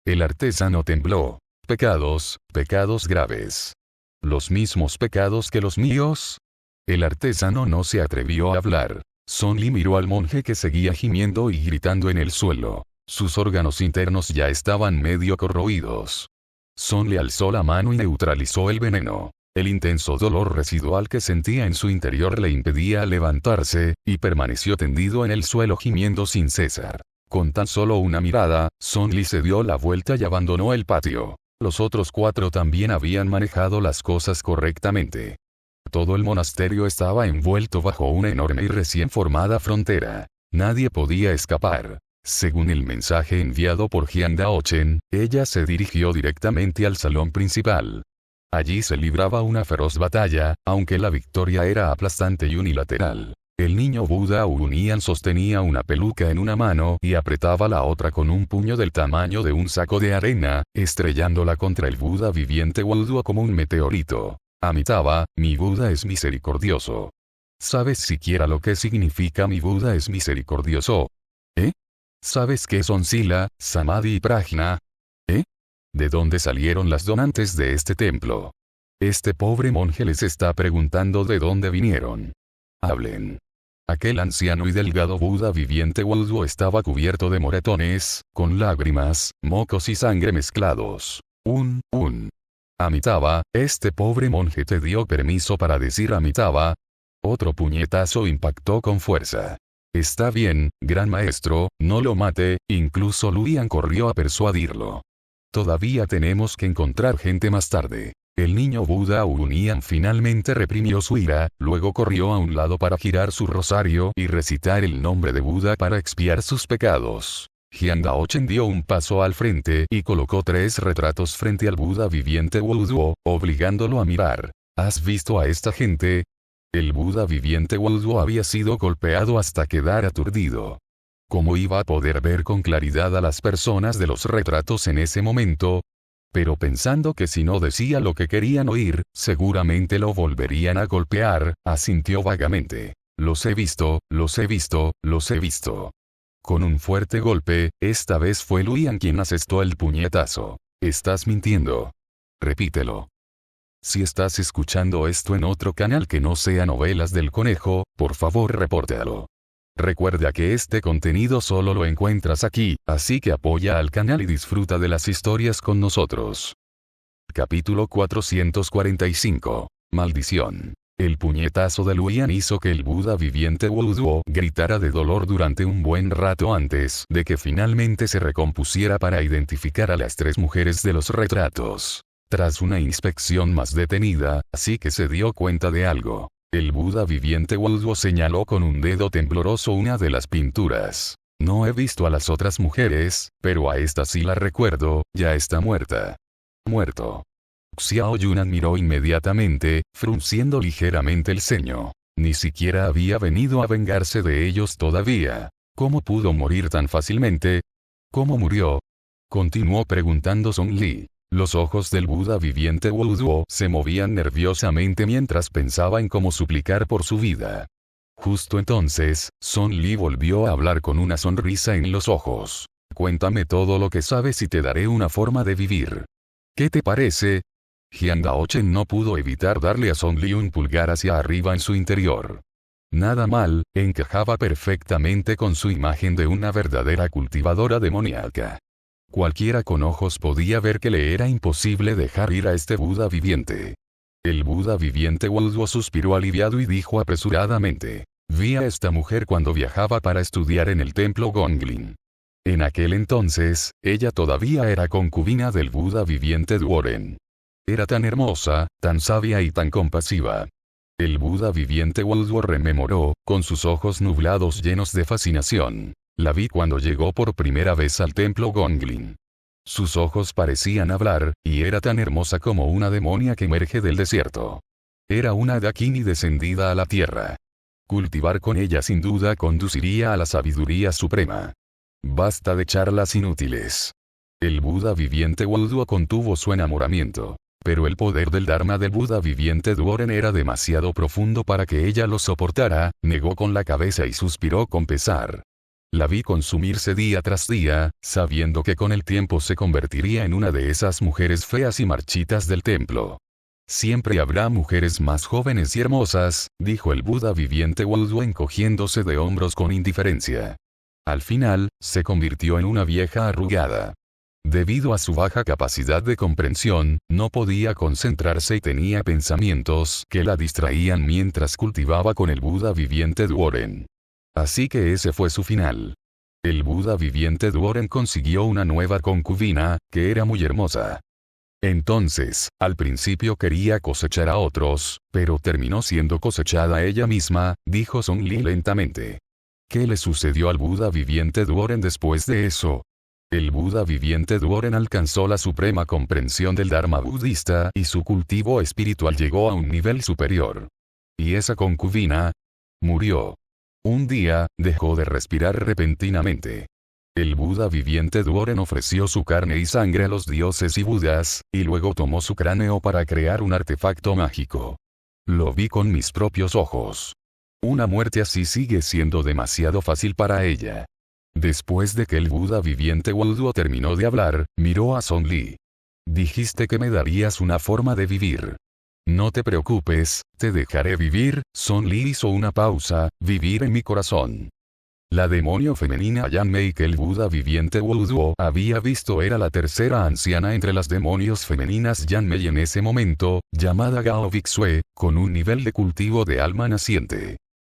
El artesano tembló. Pecados graves. ¿Los mismos pecados que los míos? El artesano no se atrevió a hablar. Song Li miró al monje que seguía gimiendo y gritando en el suelo. Sus órganos internos ya estaban medio corroídos. Song Li alzó la mano y neutralizó el veneno. El intenso dolor residual que sentía en su interior le impedía levantarse, y permaneció tendido en el suelo gimiendo sin cesar. Con tan solo una mirada, Song Li se dio la vuelta y abandonó el patio. Los otros 4 también habían manejado las cosas correctamente. Todo el monasterio estaba envuelto bajo una enorme y recién formada frontera. Nadie podía escapar. Según el mensaje enviado por Jian Daochen, ella se dirigió directamente al salón principal. Allí se libraba una feroz batalla, aunque la victoria era aplastante y unilateral. El niño Buda Unian sostenía una peluca en una mano y apretaba la otra con un puño del tamaño de un saco de arena, estrellándola contra el Buda viviente Wuduo como un meteorito. Amitabha, mi Buda es misericordioso. ¿Sabes siquiera lo que significa mi Buda es misericordioso? ¿Eh? ¿Sabes qué son Sila, Samadhi y Prajna? ¿Eh? ¿De dónde salieron las donantes de este templo? Este pobre monje les está preguntando de dónde vinieron. Hablen. Aquel anciano y delgado Buda viviente Wuduo estaba cubierto de moretones, con lágrimas, mocos y sangre mezclados. Amitabha, este pobre monje te dio permiso para decir Amitabha. Otro puñetazo impactó con fuerza. Está bien, gran maestro, no lo mate, incluso Luian corrió a persuadirlo. Todavía tenemos que encontrar gente más tarde. El niño Buda Unian finalmente reprimió su ira, luego corrió a un lado para girar su rosario y recitar el nombre de Buda para expiar sus pecados. Jian Daochen dio un paso al frente y colocó 3 retratos frente al Buda viviente Wuduo, obligándolo a mirar. ¿Has visto a esta gente? El Buda viviente Wuduo había sido golpeado hasta quedar aturdido. ¿Cómo iba a poder ver con claridad a las personas de los retratos en ese momento? Pero pensando que si no decía lo que querían oír, seguramente lo volverían a golpear, asintió vagamente. Los he visto, los he visto, los he visto. Con un fuerte golpe, esta vez fue Luian quien asestó el puñetazo. Estás mintiendo. Repítelo. Si estás escuchando esto en otro canal que no sea Novelas del Conejo, por favor repórtalo. Recuerda que este contenido solo lo encuentras aquí, así que apoya al canal y disfruta de las historias con nosotros. Capítulo 445. Maldición. El puñetazo de Luian hizo que el Buda viviente Wuduo gritara de dolor durante un buen rato antes de que finalmente se recompusiera para identificar a las 3 mujeres de los retratos. Tras una inspección más detenida, sí que se dio cuenta de algo. El Buda viviente Wuduo señaló con un dedo tembloroso una de las pinturas. No he visto a las otras mujeres, pero a esta sí la recuerdo, ya está muerta. Muerto. Xiao Yunan miró inmediatamente, frunciendo ligeramente el ceño. Ni siquiera había venido a vengarse de ellos todavía. ¿Cómo pudo morir tan fácilmente? ¿Cómo murió? Continuó preguntando Song Li. Los ojos del Buda viviente Wuduo se movían nerviosamente mientras pensaba en cómo suplicar por su vida. Justo entonces, Song Li volvió a hablar con una sonrisa en los ojos. Cuéntame todo lo que sabes y te daré una forma de vivir. ¿Qué te parece? Jian Daochen no pudo evitar darle a Song Li un pulgar hacia arriba en su interior. Nada mal, encajaba perfectamente con su imagen de una verdadera cultivadora demoníaca. Cualquiera con ojos podía ver que le era imposible dejar ir a este Buda viviente. El Buda viviente Wuduo suspiró aliviado y dijo apresuradamente. Vi a esta mujer cuando viajaba para estudiar en el templo Gonglin. En aquel entonces, ella todavía era concubina del Buda viviente Duoren. Era tan hermosa, tan sabia y tan compasiva. El Buda viviente Wuduo rememoró, con sus ojos nublados llenos de fascinación. La vi cuando llegó por primera vez al templo Gonglin. Sus ojos parecían hablar, y era tan hermosa como una demonia que emerge del desierto. Era una Dakini descendida a la tierra. Cultivar con ella sin duda conduciría a la sabiduría suprema. Basta de charlas inútiles. El Buda viviente Wuduo contuvo su enamoramiento. Pero el poder del Dharma del Buda viviente Duoren era demasiado profundo para que ella lo soportara, negó con la cabeza y suspiró con pesar. La vi consumirse día tras día, sabiendo que con el tiempo se convertiría en una de esas mujeres feas y marchitas del templo. Siempre habrá mujeres más jóvenes y hermosas, dijo el Buda viviente Wuduo encogiéndose de hombros con indiferencia. Al final, se convirtió en una vieja arrugada. Debido a su baja capacidad de comprensión, no podía concentrarse y tenía pensamientos que la distraían mientras cultivaba con el Buda viviente Duoren. Así que ese fue su final. El Buda viviente Duoren consiguió una nueva concubina, que era muy hermosa. Entonces, al principio quería cosechar a otros, pero terminó siendo cosechada ella misma, dijo Song Li lentamente. ¿Qué le sucedió al Buda viviente Duoren después de eso? El Buda viviente Duoren alcanzó la suprema comprensión del Dharma budista y su cultivo espiritual llegó a un nivel superior. ¿Y esa concubina? Murió. Un día, dejó de respirar repentinamente. El Buda viviente Duoren ofreció su carne y sangre a los dioses y budas, y luego tomó su cráneo para crear un artefacto mágico. Lo vi con mis propios ojos. Una muerte así sigue siendo demasiado fácil para ella. Después de que el Buda viviente Wuduo terminó de hablar, miró a Song Li. Dijiste que me darías una forma de vivir. No te preocupes, te dejaré vivir. Song Li hizo una pausa, vivir en mi corazón. La demonio femenina Yanmei que el Buda viviente Wuduo había visto era la tercera anciana entre las demonios femeninas Yanmei en ese momento, llamada Gao Bixue, con un nivel de cultivo de alma naciente.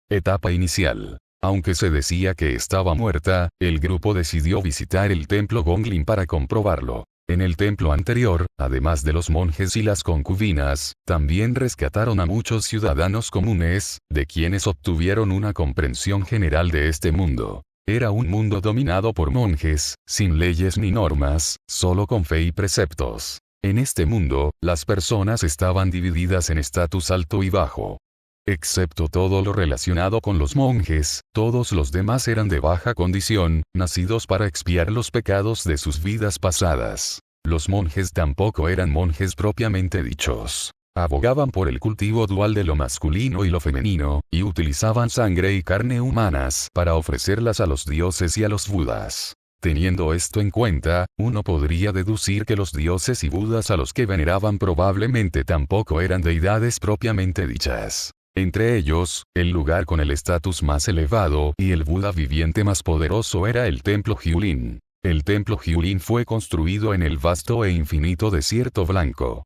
Etapa inicial. Aunque se decía que estaba muerta, el grupo decidió visitar el templo Gonglin para comprobarlo. En el templo anterior, además de los monjes y las concubinas, también rescataron a muchos ciudadanos comunes, de quienes obtuvieron una comprensión general de este mundo. Era un mundo dominado por monjes, sin leyes ni normas, solo con fe y preceptos. En este mundo, las personas estaban divididas en estatus alto y bajo. Excepto todo lo relacionado con los monjes, todos los demás eran de baja condición, nacidos para expiar los pecados de sus vidas pasadas. Los monjes tampoco eran monjes propiamente dichos. Abogaban por el cultivo dual de lo masculino y lo femenino, y utilizaban sangre y carne humanas para ofrecerlas a los dioses y a los budas. Teniendo esto en cuenta, uno podría deducir que los dioses y budas a los que veneraban probablemente tampoco eran deidades propiamente dichas. Entre ellos, el lugar con el estatus más elevado y el Buda viviente más poderoso era el templo Hyulin. El templo Hyulin fue construido en el vasto e infinito desierto blanco.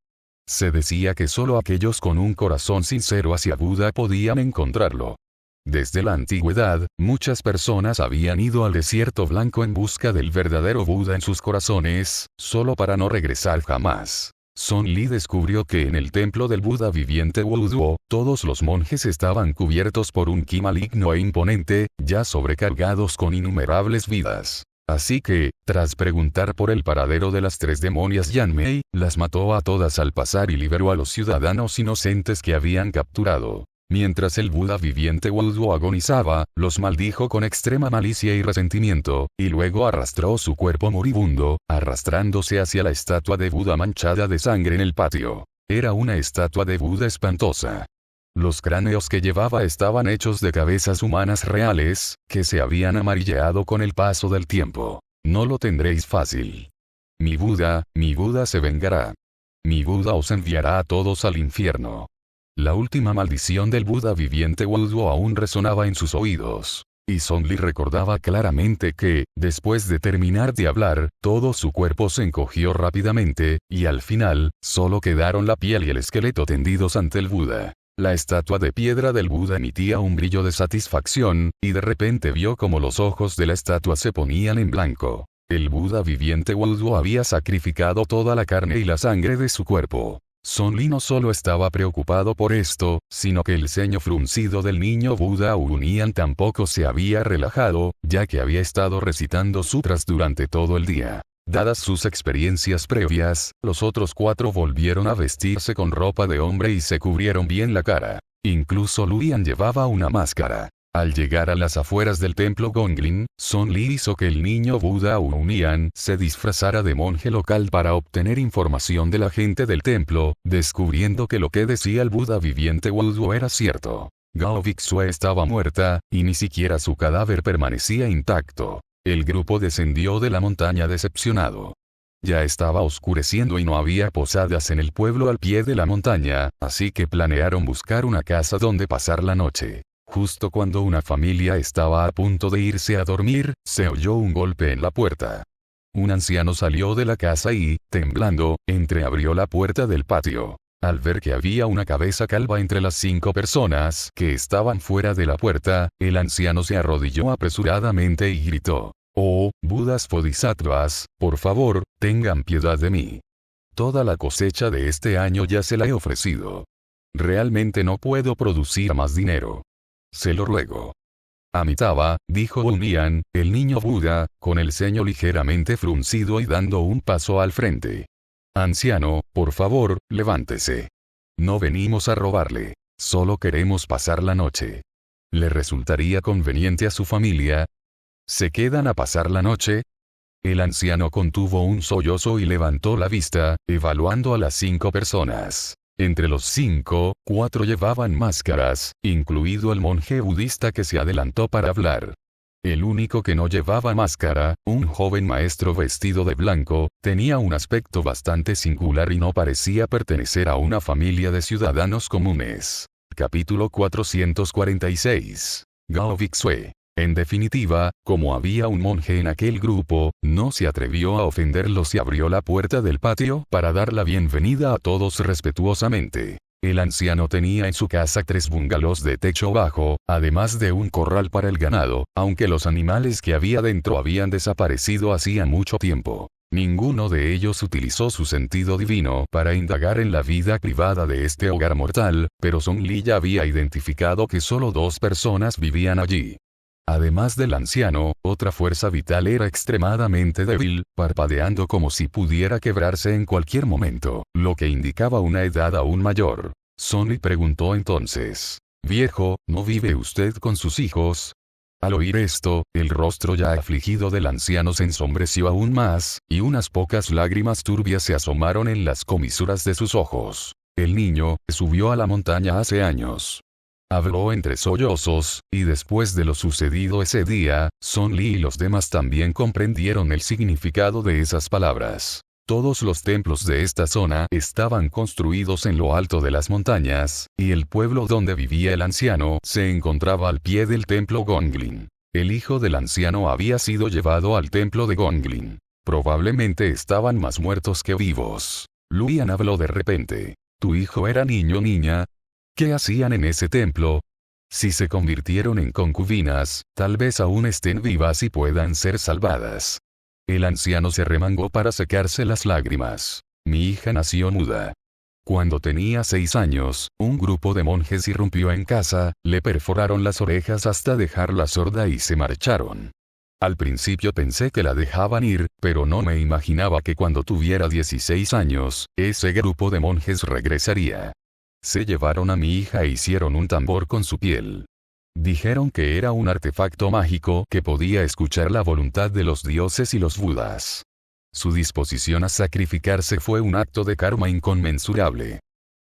Se decía que solo aquellos con un corazón sincero hacia Buda podían encontrarlo. Desde la antigüedad, muchas personas habían ido al desierto blanco en busca del verdadero Buda en sus corazones, solo para no regresar jamás. Song Li descubrió que en el templo del Buda viviente Wuduo, todos los monjes estaban cubiertos por un ki maligno e imponente, ya sobrecargados con innumerables vidas. Así que, tras preguntar por el paradero de las tres demonias Yanmei, las mató a todas al pasar y liberó a los ciudadanos inocentes que habían capturado. Mientras el Buda viviente Wuduo agonizaba, los maldijo con extrema malicia y resentimiento, y luego arrastró su cuerpo moribundo, arrastrándose hacia la estatua de Buda manchada de sangre en el patio. Era una estatua de Buda espantosa. Los cráneos que llevaba estaban hechos de cabezas humanas reales, que se habían amarilleado con el paso del tiempo. No lo tendréis fácil. Mi Buda se vengará. Mi Buda os enviará a todos al infierno. La última maldición del Buda viviente Wuduo aún resonaba en sus oídos. Y Song Li recordaba claramente que, después de terminar de hablar, todo su cuerpo se encogió rápidamente, y al final, solo quedaron la piel y el esqueleto tendidos ante el Buda. La estatua de piedra del Buda emitía un brillo de satisfacción, y de repente vio como los ojos de la estatua se ponían en blanco. El Buda viviente Wuduo había sacrificado toda la carne y la sangre de su cuerpo. Song Li no solo estaba preocupado por esto, sino que el ceño fruncido del niño Buda Urunian tampoco se había relajado, ya que había estado recitando sutras durante todo el día. Dadas sus experiencias previas, los otros cuatro volvieron a vestirse con ropa de hombre y se cubrieron bien la cara. Incluso Luyan llevaba una máscara. Al llegar a las afueras del templo Gonglin, Song Li hizo que el niño Buda Urunian se disfrazara de monje local para obtener información de la gente del templo, descubriendo que lo que decía el Buda viviente Wuduo era cierto. Gao Bixue estaba muerta, y ni siquiera su cadáver permanecía intacto. El grupo descendió de la montaña decepcionado. Ya estaba oscureciendo y no había posadas en el pueblo al pie de la montaña, así que planearon buscar una casa donde pasar la noche. Justo cuando una familia estaba a punto de irse a dormir, se oyó un golpe en la puerta. Un anciano salió de la casa y, temblando, entreabrió la puerta del patio. Al ver que había una cabeza calva entre las 5 personas que estaban fuera de la puerta, el anciano se arrodilló apresuradamente y gritó: «Oh, Budas Bodhisattvas, por favor, tengan piedad de mí. Toda la cosecha de este año ya se la he ofrecido. Realmente no puedo producir más dinero. Se lo ruego. Amitabha, dijo Unian, el niño Buda, con el ceño ligeramente fruncido y dando un paso al frente. Anciano, por favor, levántese. No venimos a robarle. Solo queremos pasar la noche. ¿Le resultaría conveniente a su familia? ¿Se quedan a pasar la noche? El anciano contuvo un sollozo y levantó la vista, evaluando a las 5 personas. Entre los 5, 4 llevaban máscaras, incluido el monje budista que se adelantó para hablar. El único que no llevaba máscara, un joven maestro vestido de blanco, tenía un aspecto bastante singular y no parecía pertenecer a una familia de ciudadanos comunes. Capítulo 446. Gao Bixue. En definitiva, como había un monje en aquel grupo, no se atrevió a ofenderlos y abrió la puerta del patio para dar la bienvenida a todos respetuosamente. El anciano tenía en su casa 3 bungalows de techo bajo, además de un corral para el ganado, aunque los animales que había dentro habían desaparecido hacía mucho tiempo. Ninguno de ellos utilizó su sentido divino para indagar en la vida privada de este hogar mortal, pero Song Li ya había identificado que solo 2 personas vivían allí. Además del anciano, otra fuerza vital era extremadamente débil, parpadeando como si pudiera quebrarse en cualquier momento, lo que indicaba una edad aún mayor. Sonny preguntó entonces: «Viejo, ¿no vive usted con sus hijos?» Al oír esto, el rostro ya afligido del anciano se ensombreció aún más, y unas pocas lágrimas turbias se asomaron en las comisuras de sus ojos. El niño subió a la montaña hace años. Habló entre sollozos, y después de lo sucedido ese día, Son Li y los demás también comprendieron el significado de esas palabras. Todos los templos de esta zona estaban construidos en lo alto de las montañas, y el pueblo donde vivía el anciano se encontraba al pie del templo Gonglin. El hijo del anciano había sido llevado al templo de Gonglin. Probablemente estaban más muertos que vivos. Luyan habló de repente. ¿Tu hijo era niño o niña? ¿Qué hacían en ese templo? Si se convirtieron en concubinas, tal vez aún estén vivas y puedan ser salvadas. El anciano se remangó para secarse las lágrimas. Mi hija nació muda. Cuando tenía 6 años, un grupo de monjes irrumpió en casa, le perforaron las orejas hasta dejarla sorda y se marcharon. Al principio pensé que la dejaban ir, pero no me imaginaba que cuando tuviera 16 años, ese grupo de monjes regresaría. Se llevaron a mi hija e hicieron un tambor con su piel. Dijeron que era un artefacto mágico que podía escuchar la voluntad de los dioses y los budas. Su disposición a sacrificarse fue un acto de karma inconmensurable.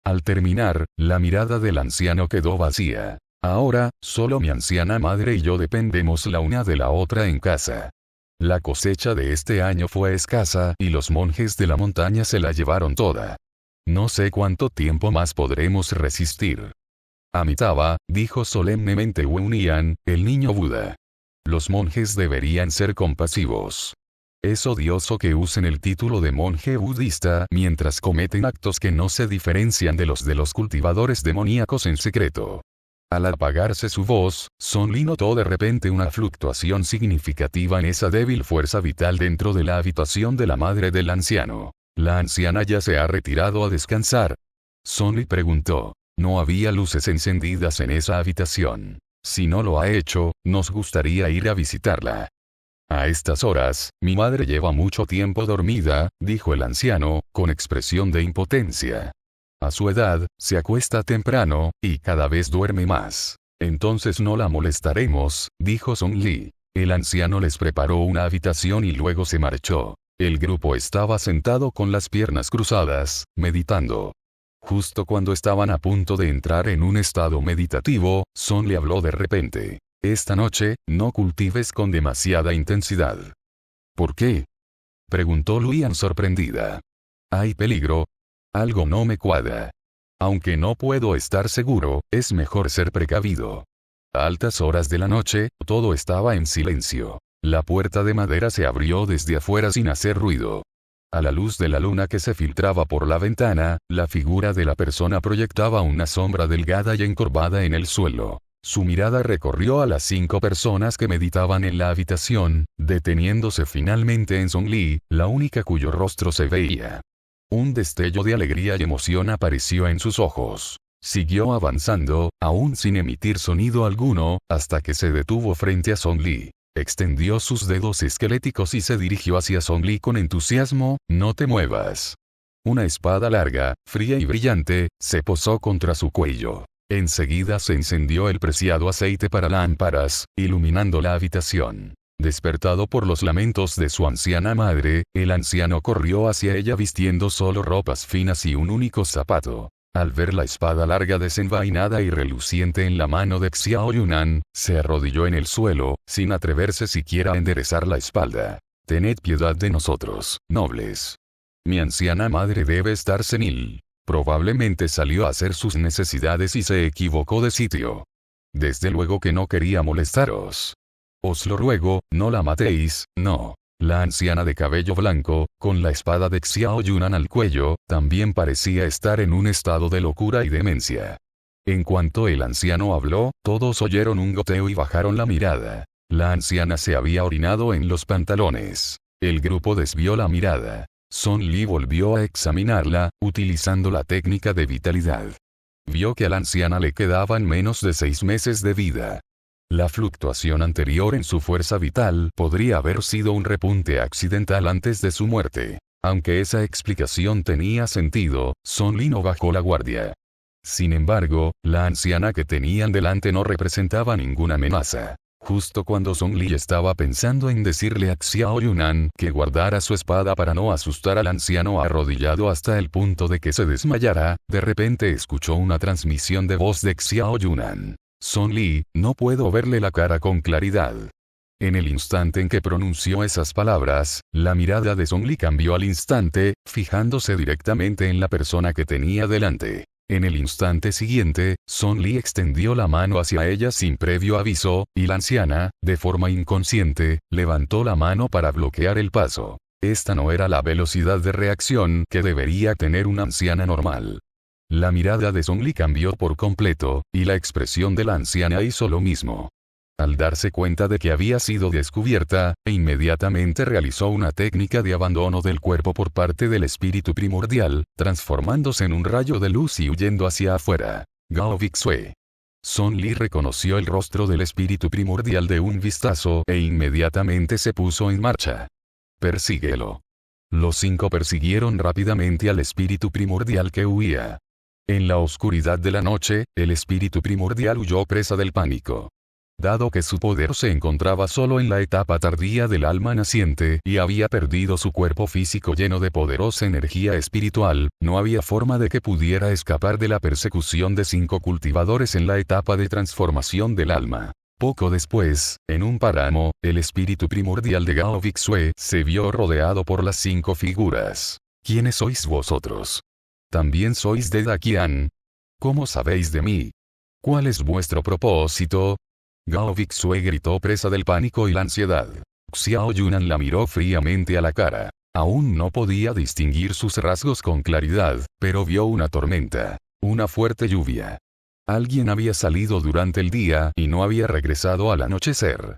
Al terminar, la mirada del anciano quedó vacía. Ahora, solo mi anciana madre y yo dependemos la una de la otra en casa. La cosecha de este año fue escasa y los monjes de la montaña se la llevaron toda. No sé cuánto tiempo más podremos resistir. Amitabha, dijo solemnemente Unian, el niño Buda. Los monjes deberían ser compasivos. Es odioso que usen el título de monje budista mientras cometen actos que no se diferencian de los cultivadores demoníacos en secreto. Al apagarse su voz, Son Li notó de repente una fluctuación significativa en esa débil fuerza vital dentro de la habitación de la madre del anciano. La anciana ya se ha retirado a descansar. Son Li preguntó. No había luces encendidas en esa habitación. Si no lo ha hecho, nos gustaría ir a visitarla. A estas horas, mi madre lleva mucho tiempo dormida, dijo el anciano, con expresión de impotencia. A su edad, se acuesta temprano, y cada vez duerme más. Entonces no la molestaremos, dijo Son Li. El anciano les preparó una habitación y luego se marchó. El grupo estaba sentado con las piernas cruzadas, meditando. Justo cuando estaban a punto de entrar en un estado meditativo, Son le habló de repente. Esta noche, no cultives con demasiada intensidad. ¿Por qué? Preguntó Luyan sorprendida. ¿Hay peligro? Algo no me cuadra. Aunque no puedo estar seguro, es mejor ser precavido. A altas horas de la noche, todo estaba en silencio. La puerta de madera se abrió desde afuera sin hacer ruido. A la luz de la luna que se filtraba por la ventana, la figura de la persona proyectaba una sombra delgada y encorvada en el suelo. Su mirada recorrió a las 5 personas que meditaban en la habitación, deteniéndose finalmente en Son Li, la única cuyo rostro se veía. Un destello de alegría y emoción apareció en sus ojos. Siguió avanzando, aún sin emitir sonido alguno, hasta que se detuvo frente a Song Li. Extendió sus dedos esqueléticos y se dirigió hacia Song Li con entusiasmo. No te muevas. Una espada larga, fría y brillante, se posó contra su cuello. Enseguida se encendió el preciado aceite para lámparas, iluminando la habitación. Despertado por los lamentos de su anciana madre, el anciano corrió hacia ella vistiendo solo ropas finas y un único zapato. Al ver la espada larga desenvainada y reluciente en la mano de Xiao Yunan, se arrodilló en el suelo, sin atreverse siquiera a enderezar la espalda. Tened piedad de nosotros, nobles. Mi anciana madre debe estar senil. Probablemente salió a hacer sus necesidades y se equivocó de sitio. Desde luego que no quería molestaros. Os lo ruego, no la matéis, no. La anciana de cabello blanco, con la espada de Xiao Yunan al cuello, también parecía estar en un estado de locura y demencia. En cuanto el anciano habló, todos oyeron un goteo y bajaron la mirada. La anciana se había orinado en los pantalones. El grupo desvió la mirada. Song Li volvió a examinarla, utilizando la técnica de vitalidad. Vio que a la anciana le quedaban menos de 6 meses de vida. La fluctuación anterior en su fuerza vital podría haber sido un repunte accidental antes de su muerte. Aunque esa explicación tenía sentido, Song Li no bajó la guardia. Sin embargo, la anciana que tenían delante no representaba ninguna amenaza. Justo cuando Song Li estaba pensando en decirle a Xiao Yunan que guardara su espada para no asustar al anciano arrodillado hasta el punto de que se desmayara, de repente escuchó una transmisión de voz de Xiao Yunan. Song Li, no puedo verle la cara con claridad. En el instante en que pronunció esas palabras, la mirada de Song Li cambió al instante, fijándose directamente en la persona que tenía delante. En el instante siguiente, Song Li extendió la mano hacia ella sin previo aviso, y la anciana, de forma inconsciente, levantó la mano para bloquear el paso. Esta no era la velocidad de reacción que debería tener una anciana normal. La mirada de Song Li cambió por completo, y la expresión de la anciana hizo lo mismo. Al darse cuenta de que había sido descubierta, inmediatamente realizó una técnica de abandono del cuerpo por parte del espíritu primordial, transformándose en un rayo de luz y huyendo hacia afuera. Gao Bixue. Song Li reconoció el rostro del espíritu primordial de un vistazo e inmediatamente se puso en marcha. Persíguelo. Los 5 persiguieron rápidamente al espíritu primordial que huía. En la oscuridad de la noche, el espíritu primordial huyó presa del pánico. Dado que su poder se encontraba solo en la etapa tardía del alma naciente y había perdido su cuerpo físico lleno de poderosa energía espiritual, no había forma de que pudiera escapar de la persecución de 5 cultivadores en la etapa de transformación del alma. Poco después, en un páramo, el espíritu primordial de Gao Bixue se vio rodeado por las 5 figuras. ¿Quiénes sois vosotros? ¿También sois de Daqian? ¿Cómo sabéis de mí? ¿Cuál es vuestro propósito? Gao Bixue gritó presa del pánico y la ansiedad. Xiao Yunan la miró fríamente a la cara. Aún no podía distinguir sus rasgos con claridad, pero vio una tormenta. Una fuerte lluvia. Alguien había salido durante el día y no había regresado al anochecer.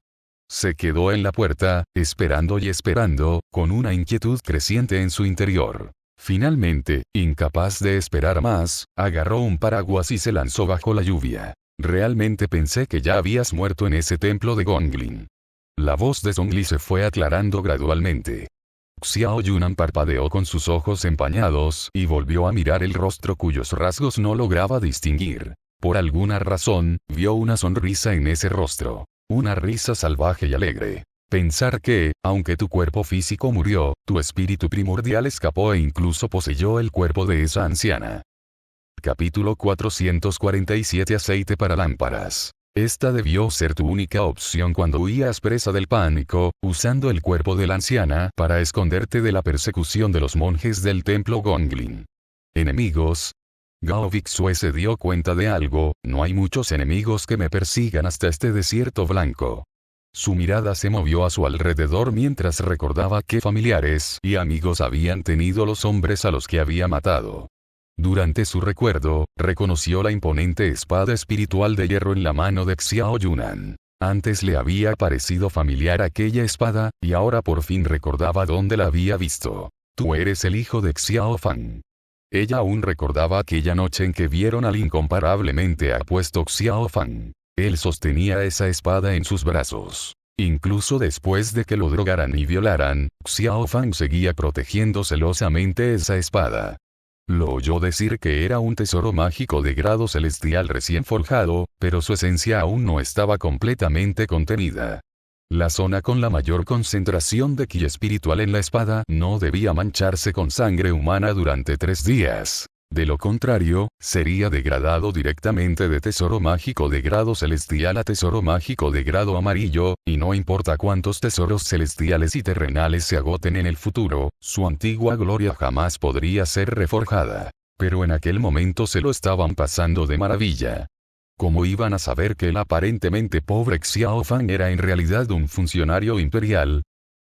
Se quedó en la puerta, esperando y esperando, con una inquietud creciente en su interior. Finalmente, incapaz de esperar más, agarró un paraguas y se lanzó bajo la lluvia. Realmente pensé que ya habías muerto en ese templo de Gonglin. La voz de Song Li se fue aclarando gradualmente. Xiao Yunan parpadeó con sus ojos empañados y volvió a mirar el rostro cuyos rasgos no lograba distinguir. Por alguna razón, vio una sonrisa en ese rostro. Una risa salvaje y alegre. Pensar que, aunque tu cuerpo físico murió, tu espíritu primordial escapó e incluso poseyó el cuerpo de esa anciana. Capítulo 447 Aceite para lámparas. Esta debió ser tu única opción cuando huías presa del pánico, usando el cuerpo de la anciana para esconderte de la persecución de los monjes del templo Gonglin. Enemigos. Gao Bixue se dio cuenta de algo, no hay muchos enemigos que me persigan hasta este desierto blanco. Su mirada se movió a su alrededor mientras recordaba qué familiares y amigos habían tenido los hombres a los que había matado. Durante su recuerdo, reconoció la imponente espada espiritual de hierro en la mano de Xiao Yunan. Antes le había parecido familiar aquella espada, y ahora por fin recordaba dónde la había visto. Tú eres el hijo de Xiao Fan. Ella aún recordaba aquella noche en que vieron al incomparablemente apuesto Xiao Fan. Él sostenía esa espada en sus brazos. Incluso después de que lo drogaran y violaran, Xiao Fan seguía protegiendo celosamente esa espada. Lo oyó decir que era un tesoro mágico de grado celestial recién forjado, pero su esencia aún no estaba completamente contenida. La zona con la mayor concentración de ki espiritual en la espada no debía mancharse con sangre humana durante 3 días. De lo contrario, sería degradado directamente de tesoro mágico de grado celestial a tesoro mágico de grado amarillo, y no importa cuántos tesoros celestiales y terrenales se agoten en el futuro, su antigua gloria jamás podría ser reforjada. Pero en aquel momento se lo estaban pasando de maravilla. ¿Cómo iban a saber que el aparentemente pobre Xiao Fan era en realidad un funcionario imperial?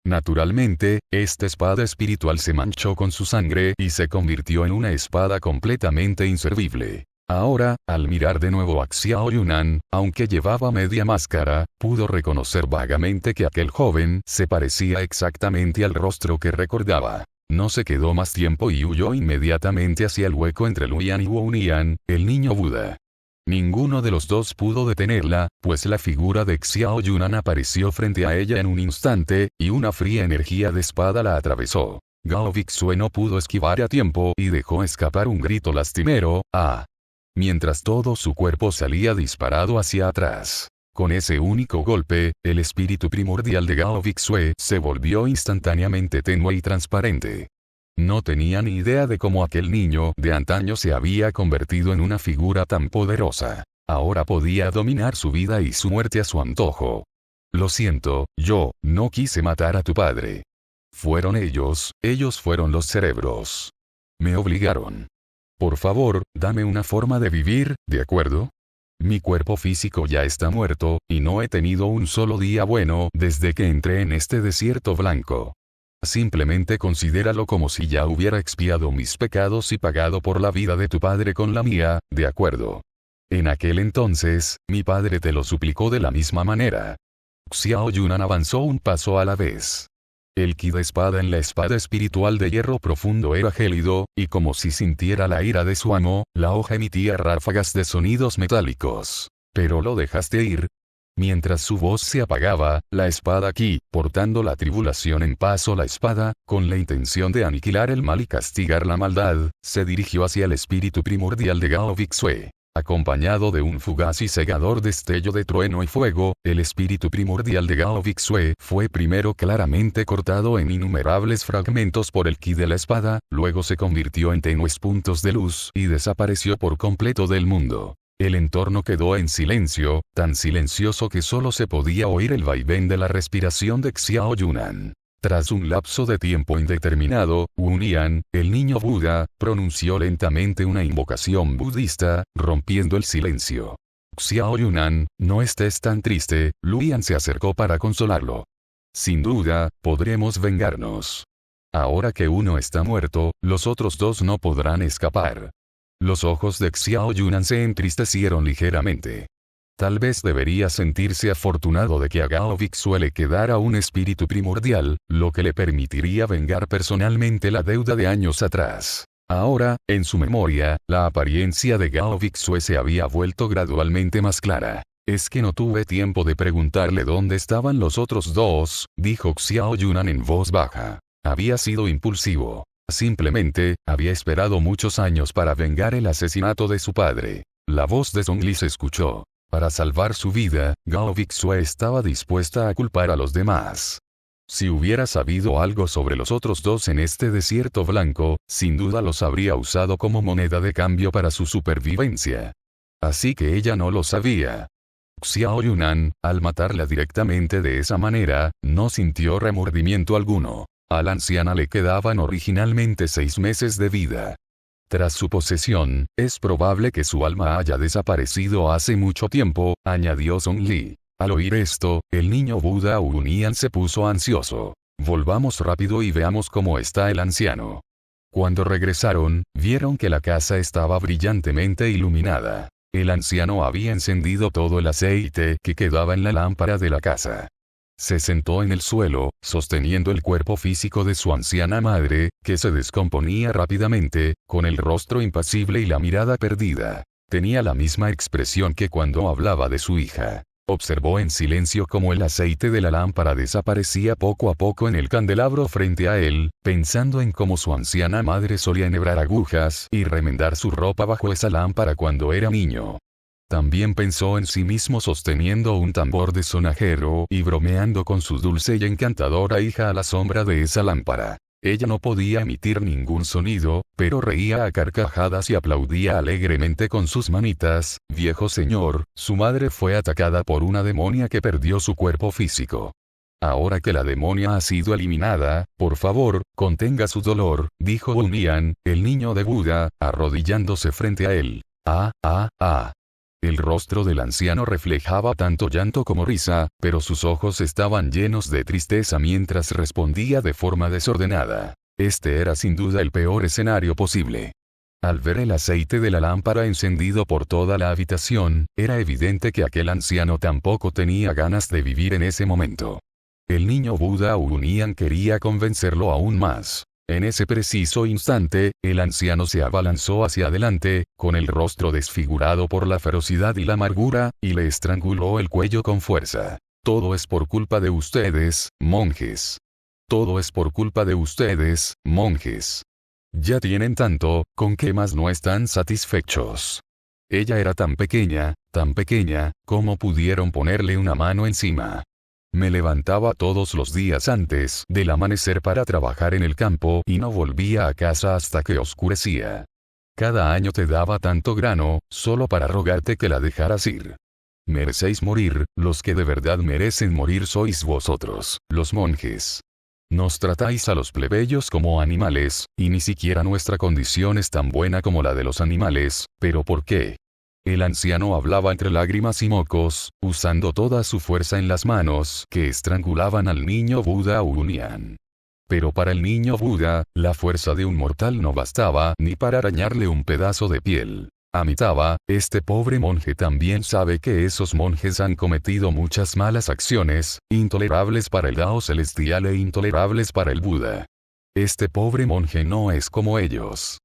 Naturalmente, esta espada espiritual se manchó con su sangre y se convirtió en una espada completamente inservible. Ahora, al mirar de nuevo a Xiao Yunan, aunque llevaba media máscara, pudo reconocer vagamente que aquel joven se parecía exactamente al rostro que recordaba. No se quedó más tiempo y huyó inmediatamente hacia el hueco entre Luyan y Wuonian, el niño Buda. Ninguno de los dos pudo detenerla, pues la figura de Xiao Yunan apareció frente a ella en un instante, y una fría energía de espada la atravesó. Gao Bixue no pudo esquivar a tiempo y dejó escapar un grito lastimero, ¡ah! Mientras todo su cuerpo salía disparado hacia atrás. Con ese único golpe, el espíritu primordial de Gao Bixue se volvió instantáneamente tenue y transparente. No tenía ni idea de cómo aquel niño de antaño se había convertido en una figura tan poderosa. Ahora podía dominar su vida y su muerte a su antojo. Lo siento, yo no quise matar a tu padre. Fueron ellos fueron los cerebros. Me obligaron. Por favor, dame una forma de vivir, ¿de acuerdo? Mi cuerpo físico ya está muerto, y no he tenido un solo día bueno desde que entré en este desierto blanco. Simplemente considéralo como si ya hubiera expiado mis pecados y pagado por la vida de tu padre con la mía, ¿de acuerdo? En aquel entonces, mi padre te lo suplicó de la misma manera. Xiao Yunan avanzó un paso a la vez. El ki de espada en la espada espiritual de hierro profundo era gélido, y como si sintiera la ira de su amo, la hoja emitía ráfagas de sonidos metálicos. Pero lo dejaste ir. Mientras su voz se apagaba, la espada Ki, portando la tribulación en paso la espada, con la intención de aniquilar el mal y castigar la maldad, se dirigió hacia el espíritu primordial de Gao Bixue. Acompañado de un fugaz y cegador destello de trueno y fuego, el espíritu primordial de Gao Bixue fue primero claramente cortado en innumerables fragmentos por el ki de la espada, luego se convirtió en tenues puntos de luz y desapareció por completo del mundo. El entorno quedó en silencio, tan silencioso que solo se podía oír el vaivén de la respiración de Xiao Yunan. Tras un lapso de tiempo indeterminado, Wuonian, el niño Buda, pronunció lentamente una invocación budista, rompiendo el silencio. Xiao Yunan, no estés tan triste, Luyan se acercó para consolarlo. Sin duda, podremos vengarnos. Ahora que uno está muerto, los otros dos no podrán escapar. Los ojos de Xiao Yunan se entristecieron ligeramente. Tal vez debería sentirse afortunado de que a Gao Bixue le quedara un espíritu primordial, lo que le permitiría vengar personalmente la deuda de años atrás. Ahora, en su memoria, la apariencia de Gao Bixue se había vuelto gradualmente más clara. Es que no tuve tiempo de preguntarle dónde estaban los otros dos, dijo Xiao Yunan en voz baja. Había sido impulsivo. Simplemente, había esperado muchos años para vengar el asesinato de su padre. La voz de Zhongli se escuchó. Para salvar su vida, Gao Bixue estaba dispuesta a culpar a los demás. Si hubiera sabido algo sobre los otros dos en este desierto blanco, sin duda los habría usado como moneda de cambio para su supervivencia. Así que ella no lo sabía. Xiao Yunan, al matarla directamente de esa manera, no sintió remordimiento alguno. A la anciana le quedaban originalmente 6 meses de vida. Tras su posesión, es probable que su alma haya desaparecido hace mucho tiempo, añadió Zhongli. Al oír esto, el niño Buda Wuonian se puso ansioso. Volvamos rápido y veamos cómo está el anciano. Cuando regresaron, vieron que la casa estaba brillantemente iluminada. El anciano había encendido todo el aceite que quedaba en la lámpara de la casa. Se sentó en el suelo, sosteniendo el cuerpo físico de su anciana madre, que se descomponía rápidamente, con el rostro impasible y la mirada perdida. Tenía la misma expresión que cuando hablaba de su hija. Observó en silencio cómo el aceite de la lámpara desaparecía poco a poco en el candelabro frente a él, pensando en cómo su anciana madre solía enhebrar agujas y remendar su ropa bajo esa lámpara cuando era niño. También pensó en sí mismo sosteniendo un tambor de sonajero y bromeando con su dulce y encantadora hija a la sombra de esa lámpara. Ella no podía emitir ningún sonido, pero reía a carcajadas y aplaudía alegremente con sus manitas. Viejo señor, su madre fue atacada por una demonia que perdió su cuerpo físico. Ahora que la demonia ha sido eliminada, por favor, contenga su dolor, dijo Bunyan, el niño de Buda, arrodillándose frente a él. El rostro del anciano reflejaba tanto llanto como risa, pero sus ojos estaban llenos de tristeza mientras respondía de forma desordenada. Este era sin duda el peor escenario posible. Al ver el aceite de la lámpara encendido por toda la habitación, era evidente que aquel anciano tampoco tenía ganas de vivir en ese momento. El niño Buda Bunyan quería convencerlo aún más. En ese preciso instante, el anciano se abalanzó hacia adelante, con el rostro desfigurado por la ferocidad y la amargura, y le estranguló el cuello con fuerza. Todo es por culpa de ustedes, monjes. Todo es por culpa de ustedes, monjes. Ya tienen tanto, ¿con qué más no están satisfechos? Ella era tan pequeña, ¿cómo pudieron ponerle una mano encima? Me levantaba todos los días antes del amanecer para trabajar en el campo y no volvía a casa hasta que oscurecía. Cada año te daba tanto grano, solo para rogarte que la dejaras ir. Merecéis morir, los que de verdad merecen morir sois vosotros, los monjes. Nos tratáis a los plebeyos como animales, y ni siquiera nuestra condición es tan buena como la de los animales, ¿pero por qué? El anciano hablaba entre lágrimas y mocos, usando toda su fuerza en las manos que estrangulaban al niño Buda Bunyan. Pero para el niño Buda, la fuerza de un mortal no bastaba ni para arañarle un pedazo de piel. Amitabha, este pobre monje también sabe que esos monjes han cometido muchas malas acciones, intolerables para el Dao celestial e intolerables para el Buda. Este pobre monje no es como ellos.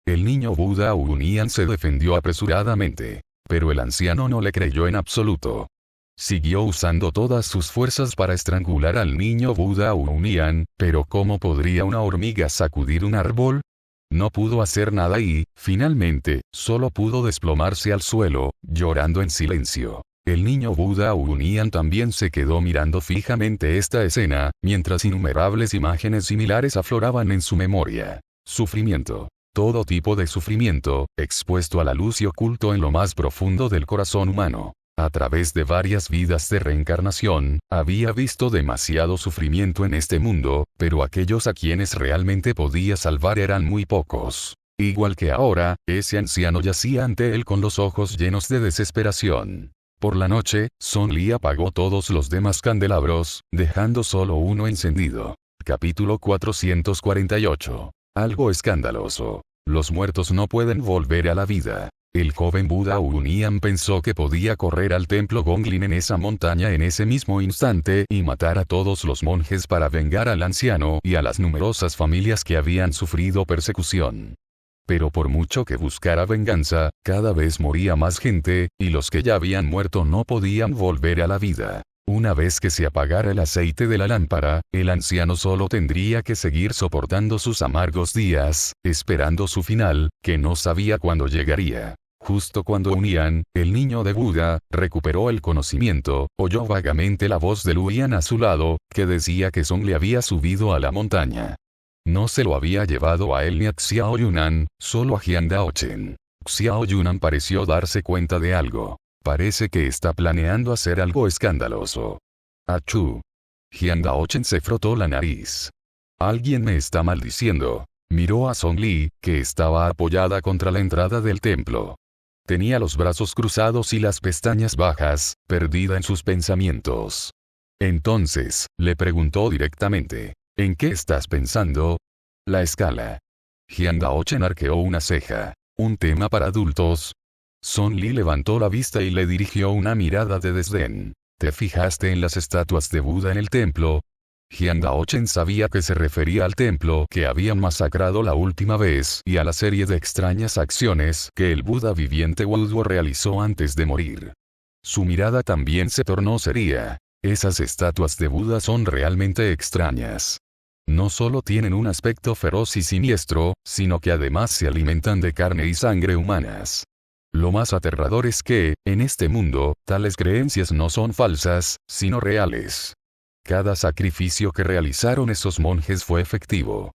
El niño Buda Bunyan se defendió apresuradamente, pero el anciano no le creyó en absoluto. Siguió usando todas sus fuerzas para estrangular al niño Buda Bunyan, pero ¿cómo podría una hormiga sacudir un árbol? No pudo hacer nada y, finalmente, solo pudo desplomarse al suelo, llorando en silencio. El niño Buda Bunyan también se quedó mirando fijamente esta escena, mientras innumerables imágenes similares afloraban en su memoria. Sufrimiento. Todo tipo de sufrimiento, expuesto a la luz y oculto en lo más profundo del corazón humano. A través de varias vidas de reencarnación, había visto demasiado sufrimiento en este mundo, pero aquellos a quienes realmente podía salvar eran muy pocos. Igual que ahora, ese anciano yacía ante él con los ojos llenos de desesperación. Por la noche, Song Li apagó todos los demás candelabros, dejando solo uno encendido. Capítulo 448. Algo escandaloso. Los muertos no pueden volver a la vida. El joven Buda Bunyan pensó que podía correr al templo Gonglin en esa montaña en ese mismo instante y matar a todos los monjes para vengar al anciano y a las numerosas familias que habían sufrido persecución. Pero por mucho que buscara venganza, cada vez moría más gente, y los que ya habían muerto no podían volver a la vida. Una vez que se apagara el aceite de la lámpara, el anciano solo tendría que seguir soportando sus amargos días, esperando su final, que no sabía cuándo llegaría. Justo cuando Bunyan, el niño de Buda, recuperó el conocimiento, oyó vagamente la voz de Luyan a su lado, que decía que Song le había subido a la montaña. No se lo había llevado a él ni a Xiao Yunan, solo a Jian Daochen. Xiao Yunan pareció darse cuenta de algo. Parece que está planeando hacer algo escandaloso. Achú. Jian Daochen se frotó la nariz. Alguien me está maldiciendo. Miró a Song Li, que estaba apoyada contra la entrada del templo. Tenía los brazos cruzados y las pestañas bajas, perdida en sus pensamientos. Entonces, le preguntó directamente. ¿En qué estás pensando? La escala. Jian Daochen arqueó una ceja. ¿Un tema para adultos? Song Li levantó la vista y le dirigió una mirada de desdén. ¿Te fijaste en las estatuas de Buda en el templo? Jian Daochen sabía que se refería al templo que habían masacrado la última vez y a la serie de extrañas acciones que el Buda viviente Wuduo realizó antes de morir. Su mirada también se tornó seria. Esas estatuas de Buda son realmente extrañas. No solo tienen un aspecto feroz y siniestro, sino que además se alimentan de carne y sangre humanas. Lo más aterrador es que, en este mundo, tales creencias no son falsas, sino reales. Cada sacrificio que realizaron esos monjes fue efectivo.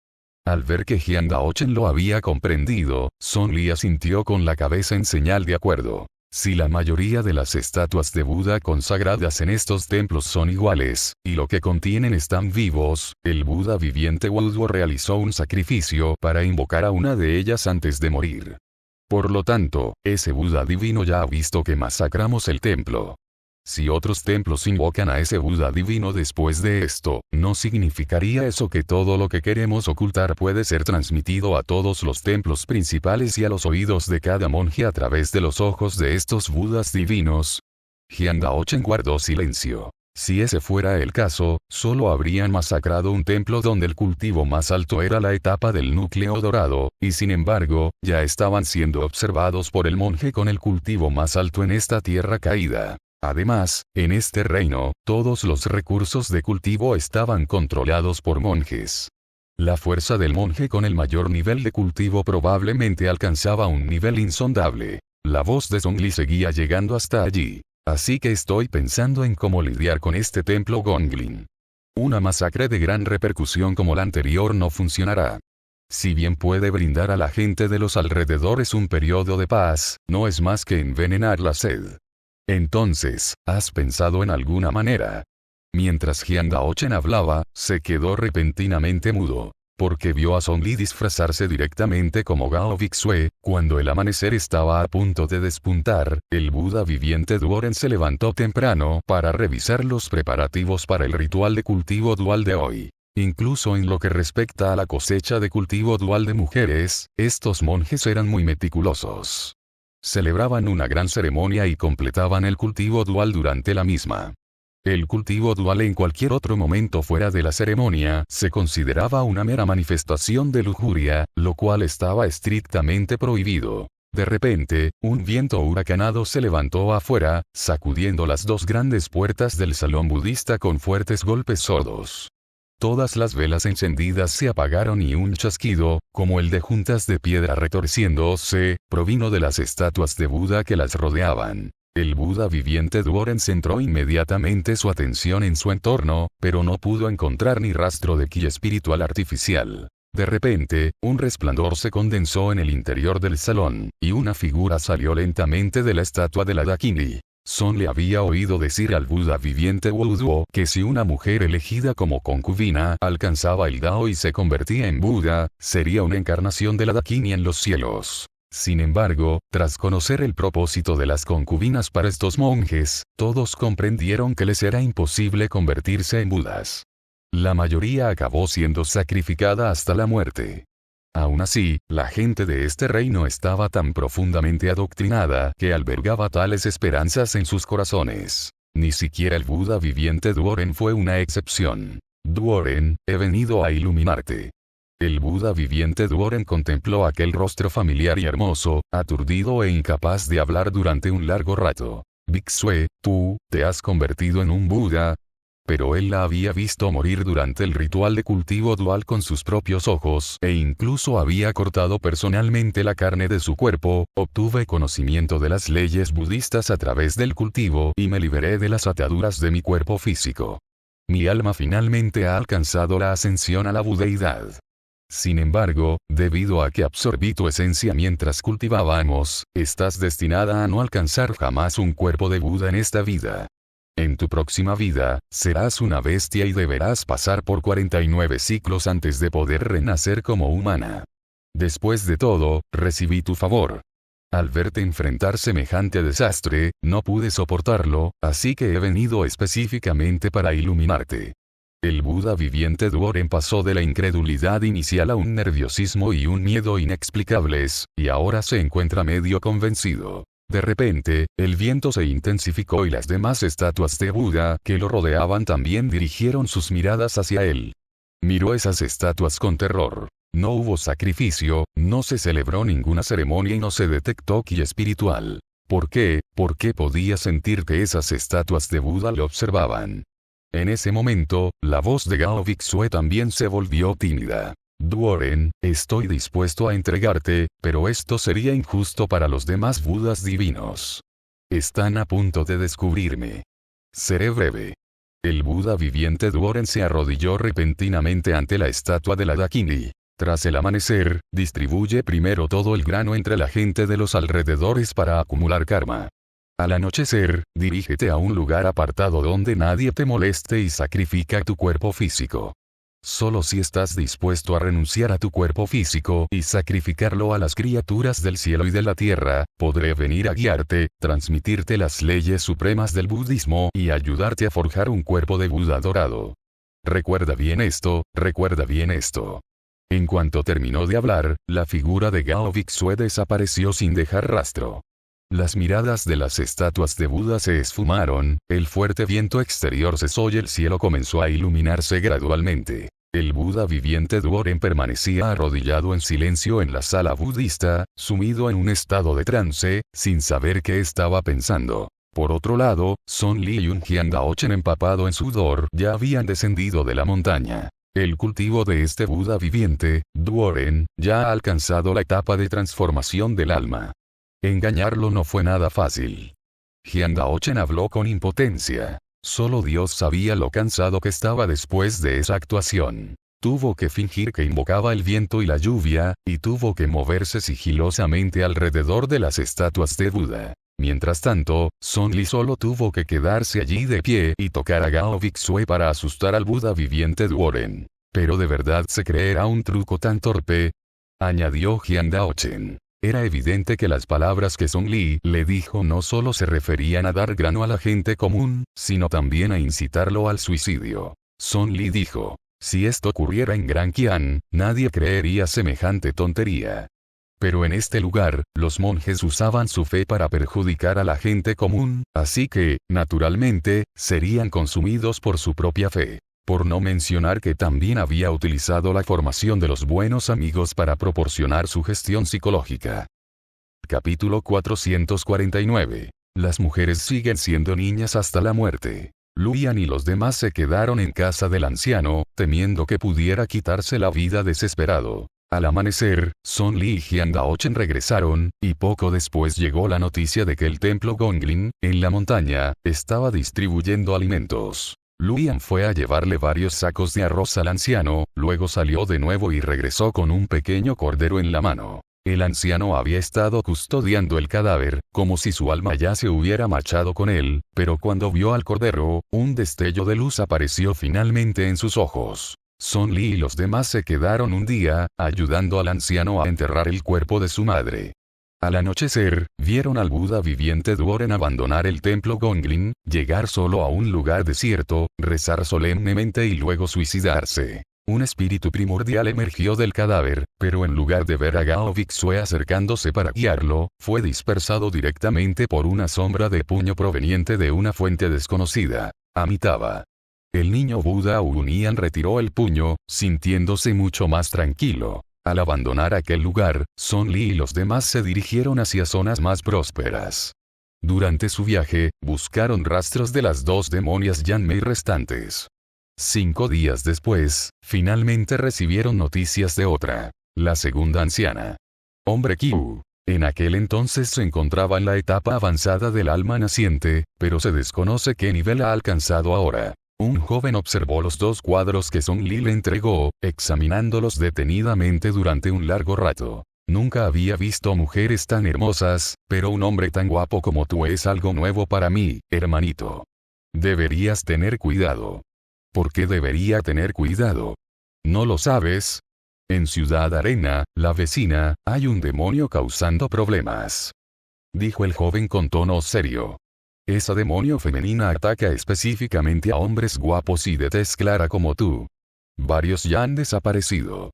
Al ver que Jian Daochen lo había comprendido, Song Li asintió con la cabeza en señal de acuerdo. Si la mayoría de las estatuas de Buda consagradas en estos templos son iguales, y lo que contienen están vivos, el Buda viviente Wuduo realizó un sacrificio para invocar a una de ellas antes de morir. Por lo tanto, ese Buda divino ya ha visto que masacramos el templo. Si otros templos invocan a ese Buda divino después de esto, ¿no significaría eso que todo lo que queremos ocultar puede ser transmitido a todos los templos principales y a los oídos de cada monje a través de los ojos de estos Budas divinos? Jian Daochen guardó silencio. Si ese fuera el caso, solo habrían masacrado un templo donde el cultivo más alto era la etapa del núcleo dorado, y sin embargo, ya estaban siendo observados por el monje con el cultivo más alto en esta tierra caída. Además, en este reino, todos los recursos de cultivo estaban controlados por monjes. La fuerza del monje con el mayor nivel de cultivo probablemente alcanzaba un nivel insondable. La voz de Song Li seguía llegando hasta allí. Así que estoy pensando en cómo lidiar con este templo Gonglin. Una masacre de gran repercusión como la anterior no funcionará. Si bien puede brindar a la gente de los alrededores un periodo de paz, no es más que envenenar la sed. Entonces, ¿has pensado en alguna manera? Mientras Jian Daochen hablaba, se quedó repentinamente mudo, porque vio a Song Li disfrazarse directamente como Gao Bixue. Cuando el amanecer estaba a punto de despuntar, el Buda viviente Duoren se levantó temprano para revisar los preparativos para el ritual de cultivo dual de hoy. Incluso en lo que respecta a la cosecha de cultivo dual de mujeres, estos monjes eran muy meticulosos. Celebraban una gran ceremonia y completaban el cultivo dual durante la misma. El cultivo dual en cualquier otro momento fuera de la ceremonia se consideraba una mera manifestación de lujuria, lo cual estaba estrictamente prohibido. De repente, un viento huracanado se levantó afuera, sacudiendo las dos grandes puertas del salón budista con fuertes golpes sordos. Todas las velas encendidas se apagaron y un chasquido, como el de juntas de piedra retorciéndose, provino de las estatuas de Buda que las rodeaban. El Buda viviente Duoren centró inmediatamente su atención en su entorno, pero no pudo encontrar ni rastro de ki espiritual artificial. De repente, un resplandor se condensó en el interior del salón, y una figura salió lentamente de la estatua de la Dakini. Son le había oído decir al Buda viviente Wuduo que si una mujer elegida como concubina alcanzaba el Dao y se convertía en Buda, sería una encarnación de la Dakini en los cielos. Sin embargo, tras conocer el propósito de las concubinas para estos monjes, todos comprendieron que les era imposible convertirse en Budas. La mayoría acabó siendo sacrificada hasta la muerte. Aún así, la gente de este reino estaba tan profundamente adoctrinada que albergaba tales esperanzas en sus corazones. Ni siquiera el Buda viviente Duoren fue una excepción. Duoren, he venido a iluminarte. El Buda viviente Duoren contempló aquel rostro familiar y hermoso, aturdido e incapaz de hablar durante un largo rato. Bixue, tú, te has convertido en un Buda. Pero él la había visto morir durante el ritual de cultivo dual con sus propios ojos, e incluso había cortado personalmente la carne de su cuerpo. Obtuve conocimiento de las leyes budistas a través del cultivo y me liberé de las ataduras de mi cuerpo físico. Mi alma finalmente ha alcanzado la ascensión a la budeidad. Sin embargo, debido a que absorbí tu esencia mientras cultivábamos, estás destinada a no alcanzar jamás un cuerpo de Buda en esta vida. En tu próxima vida, serás una bestia y deberás pasar por 49 ciclos antes de poder renacer como humana. Después de todo, recibí tu favor. Al verte enfrentar semejante desastre, no pude soportarlo, así que he venido específicamente para iluminarte. El Buda viviente Duoren pasó de la incredulidad inicial a un nerviosismo y un miedo inexplicables, y ahora se encuentra medio convencido. De repente, el viento se intensificó y las demás estatuas de Buda que lo rodeaban también dirigieron sus miradas hacia él. Miró esas estatuas con terror. No hubo sacrificio, no se celebró ninguna ceremonia y no se detectó ki espiritual. ¿Por qué? Porque podía sentir que esas estatuas de Buda lo observaban. En ese momento, la voz de Gao Bixue también se volvió tímida. Duoren, estoy dispuesto a entregarte, pero esto sería injusto para los demás Budas divinos. Están a punto de descubrirme. Seré breve. El Buda viviente Duoren se arrodilló repentinamente ante la estatua de la Dakini. Tras el amanecer, distribuye primero todo el grano entre la gente de los alrededores para acumular karma. Al anochecer, dirígete a un lugar apartado donde nadie te moleste y sacrifica tu cuerpo físico. Solo si estás dispuesto a renunciar a tu cuerpo físico y sacrificarlo a las criaturas del cielo y de la tierra, podré venir a guiarte, transmitirte las leyes supremas del budismo y ayudarte a forjar un cuerpo de Buda dorado. Recuerda bien esto, recuerda bien esto. En cuanto terminó de hablar, la figura de Gao Bixue desapareció sin dejar rastro. Las miradas de las estatuas de Buda se esfumaron, el fuerte viento exterior cesó y el cielo comenzó a iluminarse gradualmente. El Buda viviente Duoren permanecía arrodillado en silencio en la sala budista, sumido en un estado de trance, sin saber qué estaba pensando. Por otro lado, Son Li y un Jian Daochen empapado en sudor ya habían descendido de la montaña. El cultivo de este Buda viviente, Duoren, ya ha alcanzado la etapa de transformación del alma. Engañarlo no fue nada fácil. Jian Daochen habló con impotencia. Solo Dios sabía lo cansado que estaba después de esa actuación. Tuvo que fingir que invocaba el viento y la lluvia, y tuvo que moverse sigilosamente alrededor de las estatuas de Buda. Mientras tanto, Son Li solo tuvo que quedarse allí de pie y tocar a Gao Bixue para asustar al Buda viviente Duoren. ¿Pero de verdad se creerá un truco tan torpe?, añadió Jian Daochen. Era evidente que las palabras que Son Li le dijo no solo se referían a dar grano a la gente común, sino también a incitarlo al suicidio. Son Li dijo: si esto ocurriera en Gran Qian, nadie creería semejante tontería. Pero en este lugar, los monjes usaban su fe para perjudicar a la gente común, así que, naturalmente, serían consumidos por su propia fe. Por no mencionar que también había utilizado la formación de los buenos amigos para proporcionar su gestión psicológica. Capítulo 449. Las mujeres siguen siendo niñas hasta la muerte. Luyan y los demás se quedaron en casa del anciano, temiendo que pudiera quitarse la vida desesperado. Al amanecer, Son Li y Jian Daochen regresaron, y poco después llegó la noticia de que el templo Gonglin, en la montaña, estaba distribuyendo alimentos. Luyan fue a llevarle varios sacos de arroz al anciano, luego salió de nuevo y regresó con un pequeño cordero en la mano. El anciano había estado custodiando el cadáver, como si su alma ya se hubiera marchado con él, pero cuando vio al cordero, un destello de luz apareció finalmente en sus ojos. Son Li y los demás se quedaron un día, ayudando al anciano a enterrar el cuerpo de su madre. Al anochecer, vieron al Buda viviente Duoren abandonar el templo Gonglin, llegar solo a un lugar desierto, rezar solemnemente y luego suicidarse. Un espíritu primordial emergió del cadáver, pero en lugar de ver a Gao Bixue acercándose para guiarlo, fue dispersado directamente por una sombra de puño proveniente de una fuente desconocida. Amitabha. El niño Buda Unian retiró el puño, sintiéndose mucho más tranquilo. Al abandonar aquel lugar, Son Li y los demás se dirigieron hacia zonas más prósperas. Durante su viaje, buscaron rastros de las dos demonias Yanmei restantes. 5 días después, finalmente recibieron noticias de otra, la segunda anciana. Hombre Qiu. En aquel entonces se encontraba en la etapa avanzada del alma naciente, pero se desconoce qué nivel ha alcanzado ahora. Un joven observó los 2 cuadros que Son Li le entregó, examinándolos detenidamente durante un largo rato. Nunca había visto mujeres tan hermosas, pero un hombre tan guapo como tú es algo nuevo para mí, hermanito. Deberías tener cuidado. ¿Por qué debería tener cuidado? ¿No lo sabes? En Ciudad Arena, la vecina, hay un demonio causando problemas. Dijo el joven con tono serio. Esa demonio femenina ataca específicamente a hombres guapos y de tez clara como tú. Varios ya han desaparecido.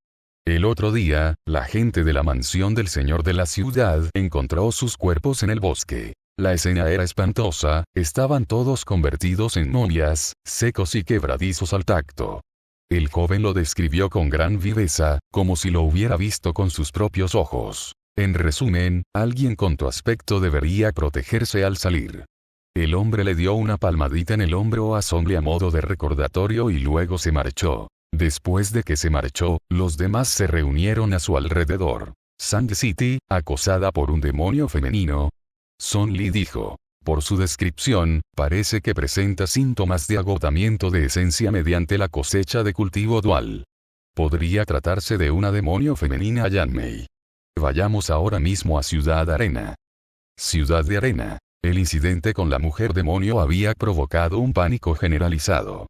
El otro día, la gente de la mansión del señor de la ciudad encontró sus cuerpos en el bosque. La escena era espantosa, estaban todos convertidos en momias, secos y quebradizos al tacto. El joven lo describió con gran viveza, como si lo hubiera visto con sus propios ojos. En resumen, alguien con tu aspecto debería protegerse al salir. El hombre le dio una palmadita en el hombro a Song Li a modo de recordatorio y luego se marchó. Después de que se marchó, los demás se reunieron a su alrededor. Sand City, acosada por un demonio femenino. Song Li dijo. Por su descripción, parece que presenta síntomas de agotamiento de esencia mediante la cosecha de cultivo dual. Podría tratarse de una demonio femenina Yanmei. Vayamos ahora mismo a Ciudad Arena. Ciudad de Arena. El incidente con la mujer demonio había provocado un pánico generalizado.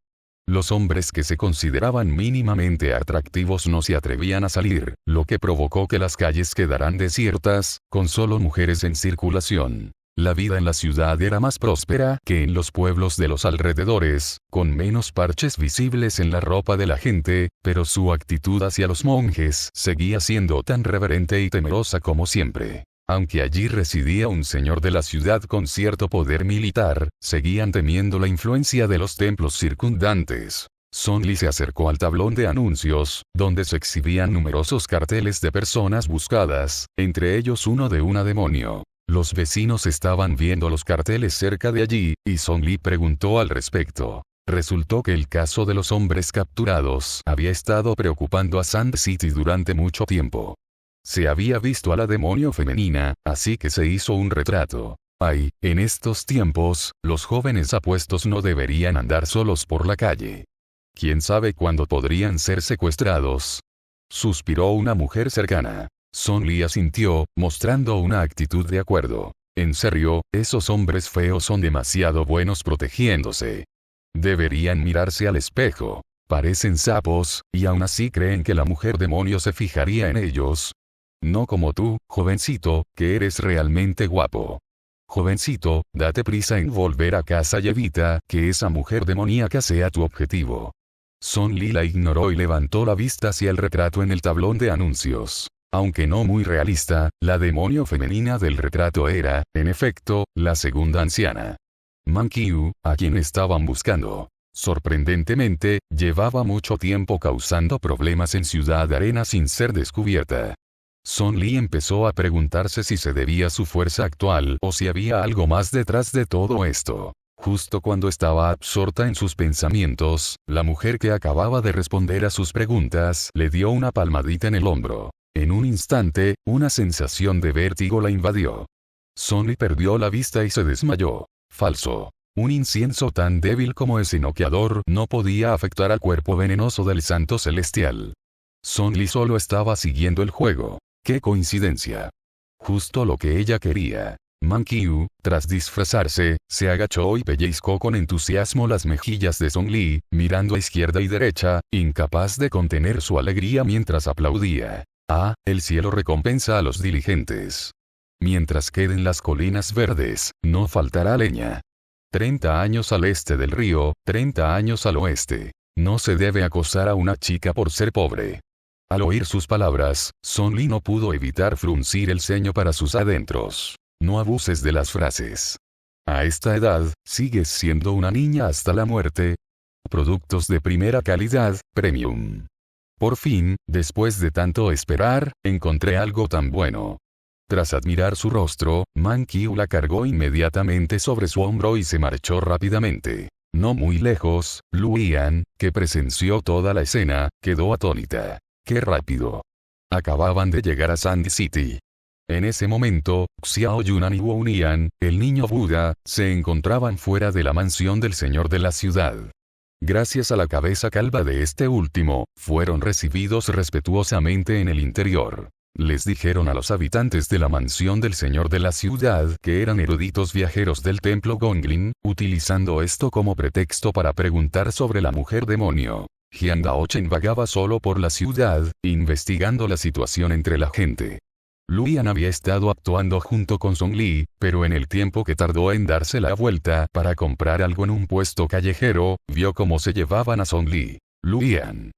Los hombres que se consideraban mínimamente atractivos no se atrevían a salir, lo que provocó que las calles quedaran desiertas, con solo mujeres en circulación. La vida en la ciudad era más próspera que en los pueblos de los alrededores, con menos parches visibles en la ropa de la gente, pero su actitud hacia los monjes seguía siendo tan reverente y temerosa como siempre. Aunque allí residía un señor de la ciudad con cierto poder militar, seguían temiendo la influencia de los templos circundantes. Song Li se acercó al tablón de anuncios, donde se exhibían numerosos carteles de personas buscadas, entre ellos uno de una demonio. Los vecinos estaban viendo los carteles cerca de allí, y Song Li preguntó al respecto. Resultó que el caso de los hombres capturados había estado preocupando a Sand City durante mucho tiempo. Se había visto a la demonio femenina, así que se hizo un retrato. Ay, en estos tiempos, los jóvenes apuestos no deberían andar solos por la calle. ¿Quién sabe cuándo podrían ser secuestrados? Suspiró una mujer cercana. Song Li asintió, mostrando una actitud de acuerdo. En serio, esos hombres feos son demasiado buenos protegiéndose. Deberían mirarse al espejo. Parecen sapos, y aún así creen que la mujer demonio se fijaría en ellos. No como tú, jovencito, que eres realmente guapo. Jovencito, date prisa en volver a casa y evita que esa mujer demoníaca sea tu objetivo. Song Li la ignoró y levantó la vista hacia el retrato en el tablón de anuncios. Aunque no muy realista, la demonio femenina del retrato era, en efecto, la segunda anciana. Man Qiu, a quien estaban buscando. Sorprendentemente, llevaba mucho tiempo causando problemas en Ciudad Arena sin ser descubierta. Song Li empezó a preguntarse si se debía a su fuerza actual o si había algo más detrás de todo esto. Justo cuando estaba absorta en sus pensamientos, la mujer que acababa de responder a sus preguntas le dio una palmadita en el hombro. En un instante, una sensación de vértigo la invadió. Song Li perdió la vista y se desmayó. Falso. Un incienso tan débil como ese noqueador no podía afectar al cuerpo venenoso del santo celestial. Song Li solo estaba siguiendo el juego. ¡Qué coincidencia! Justo lo que ella quería. Man Qiu, tras disfrazarse, se agachó y pellizcó con entusiasmo las mejillas de Song Li, mirando a izquierda y derecha, incapaz de contener su alegría mientras aplaudía. Ah, el cielo recompensa a los diligentes. Mientras queden las colinas verdes, no faltará leña. 30 años al este del río, 30 años al oeste. No se debe acosar a una chica por ser pobre. Al oír sus palabras, Song Li no pudo evitar fruncir el ceño para sus adentros. No abuses de las frases. A esta edad, sigues siendo una niña hasta la muerte. Productos de primera calidad, premium. Por fin, después de tanto esperar, encontré algo tan bueno. Tras admirar su rostro, Man Qiu la cargó inmediatamente sobre su hombro y se marchó rápidamente. No muy lejos, Lu Yan, que presenció toda la escena, quedó atónita. ¡Qué rápido! Acababan de llegar a Sand City. En ese momento, Xiao Yunan y Wu Nian, el niño Buda, se encontraban fuera de la mansión del señor de la ciudad. Gracias a la cabeza calva de este último, fueron recibidos respetuosamente en el interior. Les dijeron a los habitantes de la mansión del señor de la ciudad que eran eruditos viajeros del templo Gonglin, utilizando esto como pretexto para preguntar sobre la mujer demonio. Jiang Daochen vagaba solo por la ciudad, investigando la situación entre la gente. Lu Yan había estado actuando junto con Song Li, pero en el tiempo que tardó en darse la vuelta para comprar algo en un puesto callejero, vio cómo se llevaban a Song Li. Lu Yan.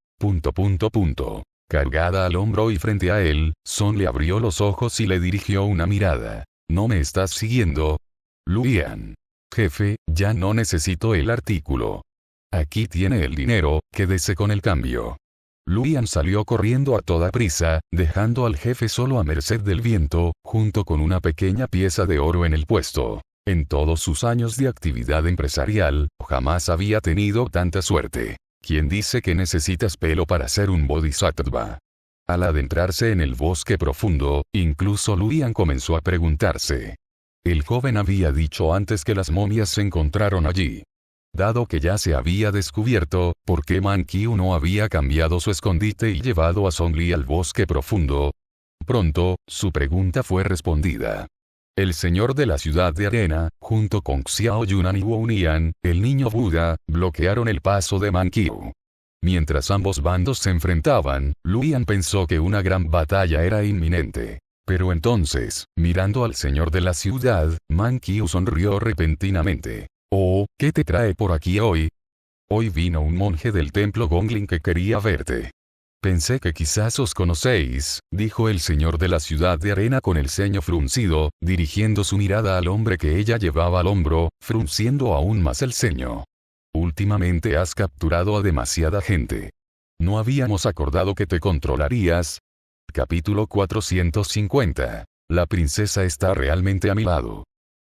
cargada al hombro y frente a él, Son le abrió los ojos y le dirigió una mirada. ¿No me estás siguiendo? Luian. Jefe, ya no necesito el artículo. Aquí tiene el dinero, quédese con el cambio. Luian salió corriendo a toda prisa, dejando al jefe solo a merced del viento, junto con una pequeña pieza de oro en el puesto. En todos sus años de actividad empresarial, jamás había tenido tanta suerte. ¿Quién dice que necesitas pelo para ser un bodhisattva? Al adentrarse en el bosque profundo, incluso Luian comenzó a preguntarse. El joven había dicho antes que las momias se encontraron allí. Dado que ya se había descubierto, ¿por qué Man Qiu no había cambiado su escondite y llevado a Song Li al bosque profundo? Pronto, su pregunta fue respondida. El señor de la ciudad de arena, junto con Xiao Yunan y Wu Nian, el niño Buda, bloquearon el paso de Man Qiu. Mientras ambos bandos se enfrentaban, Luian pensó que una gran batalla era inminente. Pero entonces, mirando al señor de la ciudad, Man Qiu sonrió repentinamente. «Oh, ¿qué te trae por aquí hoy?» «Hoy vino un monje del templo Gongling que quería verte. Pensé que quizás os conocéis», dijo el señor de la ciudad de arena con el ceño fruncido, dirigiendo su mirada al hombre que ella llevaba al hombro, frunciendo aún más el ceño. «Últimamente has capturado a demasiada gente. ¿No habíamos acordado que te controlarías?» Capítulo 450. La princesa está realmente a mi lado.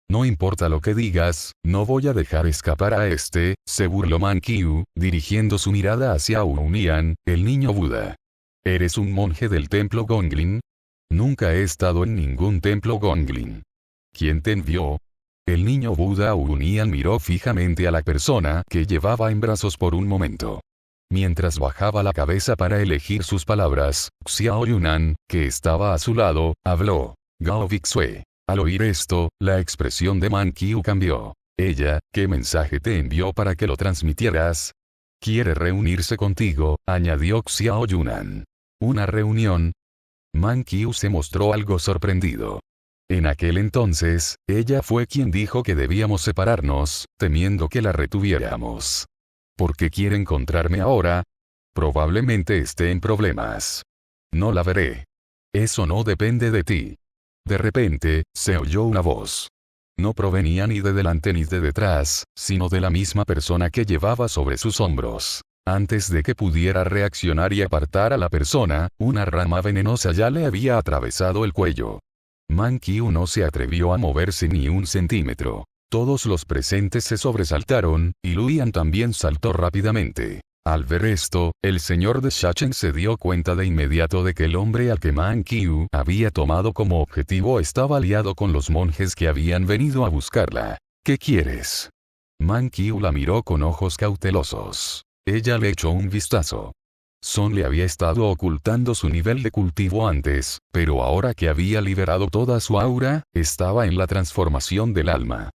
«No importa lo que digas, no voy a dejar escapar a este», se burló Man Qiu, dirigiendo su mirada hacia Wu Nian, el niño Buda. «¿Eres un monje del templo Gongling?» «Nunca he estado en ningún templo Gongling». «¿Quién te envió?» El niño Buda Wu Nian miró fijamente a la persona que llevaba en brazos por un momento. Mientras bajaba la cabeza para elegir sus palabras, Xiao Yunan, que estaba a su lado, habló. «Gao Bixue». Al oír esto, la expresión de Man Qiu cambió. «Ella, ¿qué mensaje te envió para que lo transmitieras?» «Quiere reunirse contigo», añadió Xiao Yunan. «¿Una reunión?» Man Qiu se mostró algo sorprendido. En aquel entonces, ella fue quien dijo que debíamos separarnos, temiendo que la retuviéramos. ¿Por qué quiere encontrarme ahora? Probablemente esté en problemas. No la veré. Eso no depende de ti. De repente, se oyó una voz. No provenía ni de delante ni de detrás, sino de la misma persona que llevaba sobre sus hombros. Antes de que pudiera reaccionar y apartar a la persona, una rama venenosa ya le había atravesado el cuello. Man Qiu no se atrevió a moverse ni un centímetro. Todos los presentes se sobresaltaron, y Luian también saltó rápidamente. Al ver esto, el señor de Shachen se dio cuenta de inmediato de que el hombre al que Man Qiu había tomado como objetivo estaba aliado con los monjes que habían venido a buscarla. «¿Qué quieres?» Man Qiu la miró con ojos cautelosos. Ella le echó un vistazo. Son le había estado ocultando su nivel de cultivo antes, pero ahora que había liberado toda su aura, estaba en la transformación del alma.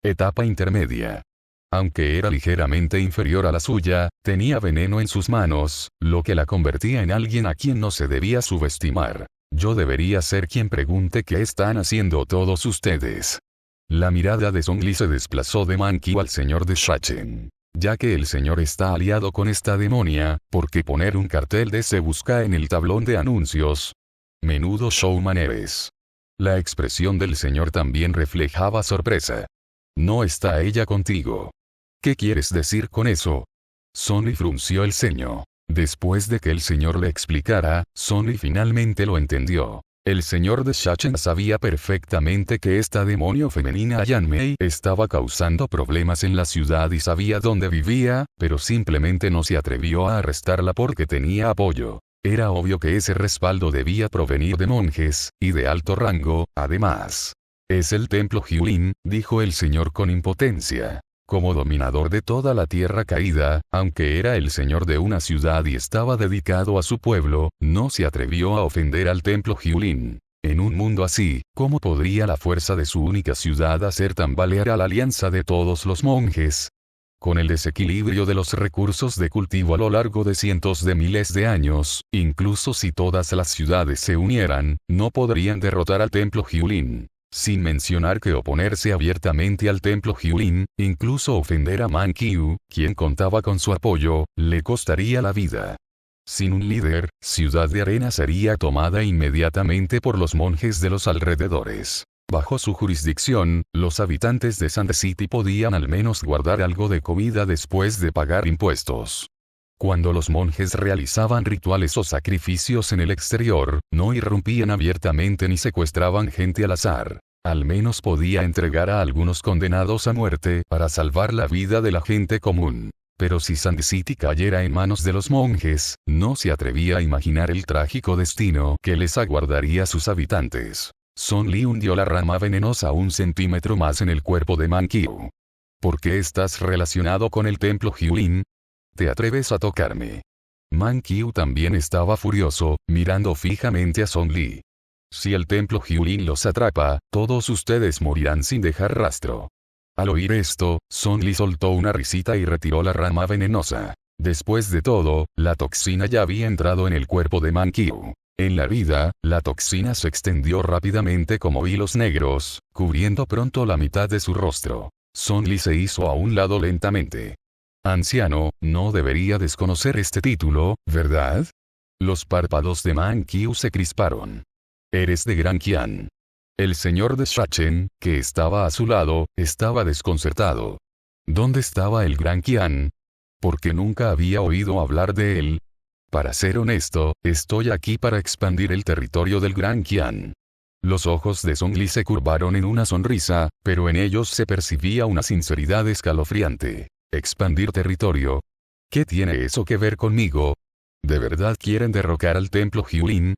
Etapa intermedia. Aunque era ligeramente inferior a la suya, tenía veneno en sus manos, lo que la convertía en alguien a quien no se debía subestimar. Yo debería ser quien pregunte qué están haciendo todos ustedes. La mirada de Song Li se desplazó de Man Qiu al señor de Shachen. Ya que el señor está aliado con esta demonia, ¿por qué poner un cartel de «Se busca» en el tablón de anuncios? Menudo showman eres. La expresión del señor también reflejaba sorpresa. «¿No está ella contigo?» «¿Qué quieres decir con eso?» Sonny frunció el ceño. Después de que el señor le explicara, Sonny finalmente lo entendió. El señor de Shachen sabía perfectamente que esta demonio femenina Yanmei estaba causando problemas en la ciudad y sabía dónde vivía, pero simplemente no se atrevió a arrestarla porque tenía apoyo. Era obvio que ese respaldo debía provenir de monjes, y de alto rango, además. «Es el templo Hyulin», dijo el señor con impotencia. Como dominador de toda la tierra caída, aunque era el señor de una ciudad y estaba dedicado a su pueblo, no se atrevió a ofender al templo Hyulin. En un mundo así, ¿cómo podría la fuerza de su única ciudad hacer tambalear a la alianza de todos los monjes? Con el desequilibrio de los recursos de cultivo a lo largo de cientos de miles de años, incluso si todas las ciudades se unieran, no podrían derrotar al templo Hyulin. Sin mencionar que oponerse abiertamente al templo Hyulin, incluso ofender a Man Qiu, quien contaba con su apoyo, le costaría la vida. Sin un líder, Ciudad de Arena sería tomada inmediatamente por los monjes de los alrededores. Bajo su jurisdicción, los habitantes de Sand City podían al menos guardar algo de comida después de pagar impuestos. Cuando los monjes realizaban rituales o sacrificios en el exterior, no irrumpían abiertamente ni secuestraban gente al azar. Al menos podía entregar a algunos condenados a muerte para salvar la vida de la gente común. Pero si Sand City cayera en manos de los monjes, no se atrevía a imaginar el trágico destino que les aguardaría a sus habitantes. Song Li hundió la rama venenosa 1 centímetro más en el cuerpo de Man Qiu. ¿Por qué estás relacionado con el templo Hyulin? ¿Te atreves a tocarme? Man Qiu también estaba furioso, mirando fijamente a Song Li. Si el templo Hyulin los atrapa, todos ustedes morirán sin dejar rastro. Al oír esto, Song Li soltó una risita y retiró la rama venenosa. Después de todo, la toxina ya había entrado en el cuerpo de Man Qiu. En la vida, la toxina se extendió rápidamente como hilos negros, cubriendo pronto la mitad de su rostro. Song Li se hizo a un lado lentamente. Anciano, no debería desconocer este título, ¿verdad? Los párpados de Man Qiu se crisparon. Eres de Gran Qian. El señor de Shachen, que estaba a su lado, estaba desconcertado. ¿Dónde estaba el Gran Qian? Porque nunca había oído hablar de él. Para ser honesto, estoy aquí para expandir el territorio del Gran Qian. Los ojos de Song Li se curvaron en una sonrisa, pero en ellos se percibía una sinceridad escalofriante. ¿Expandir territorio? ¿Qué tiene eso que ver conmigo? ¿De verdad quieren derrocar al templo Hyulin?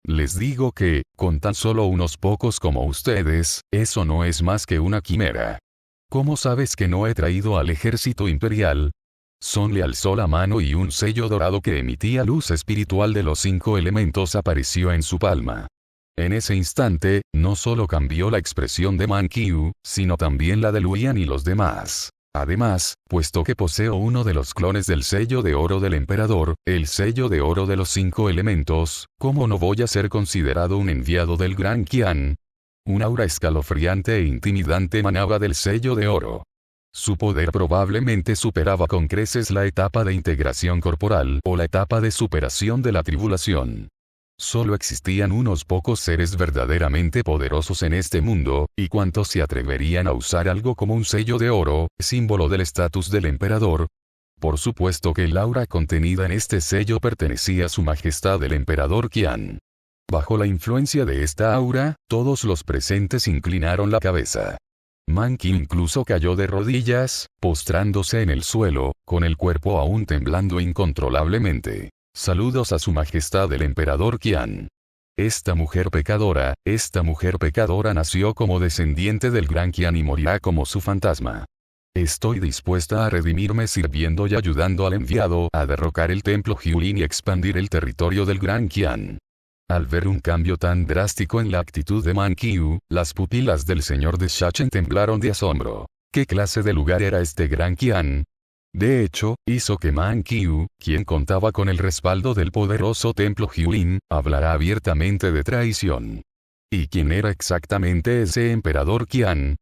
Les digo que, con tan solo unos pocos como ustedes, eso no es más que una quimera. ¿Cómo sabes que no he traído al ejército imperial? Song Li alzó la mano y un sello dorado que emitía luz espiritual de los 5 elementos apareció en su palma. En ese instante, no solo cambió la expresión de Man Qiu, sino también la de Luyan y los demás. Además, puesto que poseo uno de los clones del sello de oro del emperador, el sello de oro de los 5 elementos, ¿cómo no voy a ser considerado un enviado del Gran Qian? Un aura escalofriante e intimidante emanaba del sello de oro. Su poder probablemente superaba con creces la etapa de integración corporal o la etapa de superación de la tribulación. Solo existían unos pocos seres verdaderamente poderosos en este mundo, y cuántos se atreverían a usar algo como un sello de oro, símbolo del estatus del emperador. Por supuesto que el aura contenida en este sello pertenecía a su majestad el emperador Qian. Bajo la influencia de esta aura, todos los presentes inclinaron la cabeza. Man Qiu incluso cayó de rodillas, postrándose en el suelo, con el cuerpo aún temblando incontrolablemente. Saludos a su majestad el emperador Qian. Esta mujer pecadora nació como descendiente del Gran Qian y morirá como su fantasma. Estoy dispuesta a redimirme sirviendo y ayudando al enviado a derrocar el templo Hyulin y expandir el territorio del Gran Qian. Al ver un cambio tan drástico en la actitud de Man Qiu, las pupilas del señor de Shachen temblaron de asombro. ¿Qué clase de lugar era este Gran Qian? De hecho, hizo que Man Qiu, quien contaba con el respaldo del poderoso templo Hyulin, hablara abiertamente de traición. ¿Y quién era exactamente ese emperador Qian?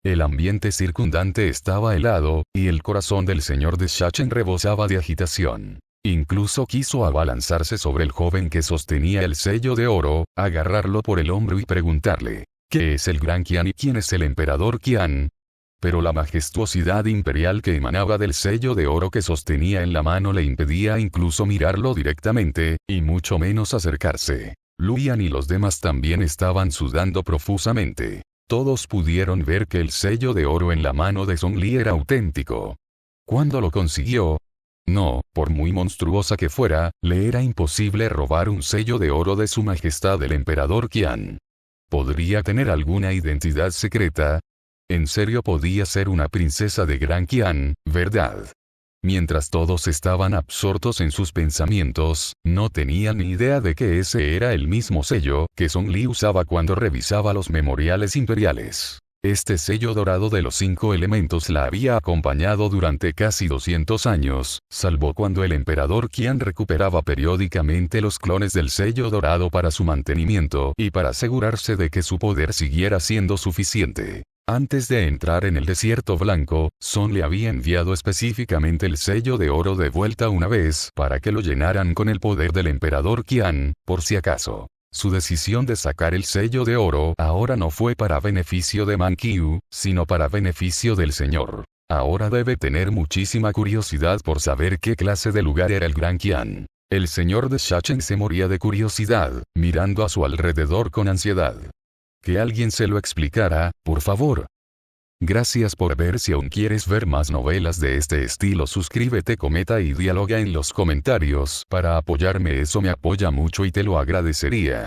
El ambiente circundante estaba helado, y el corazón del señor de Shachen rebosaba de agitación. Incluso quiso abalanzarse sobre el joven que sostenía el sello de oro, agarrarlo por el hombro y preguntarle, ¿qué es el Gran Qian y quién es el emperador Qian? Pero la majestuosidad imperial que emanaba del sello de oro que sostenía en la mano le impedía incluso mirarlo directamente, y mucho menos acercarse. Luyan y los demás también estaban sudando profusamente. Todos pudieron ver que el sello de oro en la mano de Song Li era auténtico. ¿Cuándo lo consiguió? No, por muy monstruosa que fuera, le era imposible robar un sello de oro de su majestad el emperador Qian. ¿Podría tener alguna identidad secreta? En serio podía ser una princesa de Gran Qian, ¿verdad? Mientras todos estaban absortos en sus pensamientos, no tenían ni idea de que ese era el mismo sello que Song Li usaba cuando revisaba los memoriales imperiales. Este sello dorado de los 5 elementos la había acompañado durante casi 200 años, salvo cuando el emperador Qian recuperaba periódicamente los clones del sello dorado para su mantenimiento y para asegurarse de que su poder siguiera siendo suficiente. Antes de entrar en el desierto blanco, Son le había enviado específicamente el sello de oro de vuelta una vez para que lo llenaran con el poder del emperador Qian, por si acaso. Su decisión de sacar el sello de oro ahora no fue para beneficio de Man Qiu, sino para beneficio del señor. Ahora debe tener muchísima curiosidad por saber qué clase de lugar era el Gran Qian. El señor de Shachen se moría de curiosidad, mirando a su alrededor con ansiedad. Que alguien se lo explicara, por favor. Gracias por ver. Si aún quieres ver más novelas de este estilo, suscríbete, comenta y dialoga en los comentarios. Para apoyarme, eso me apoya mucho y te lo agradecería.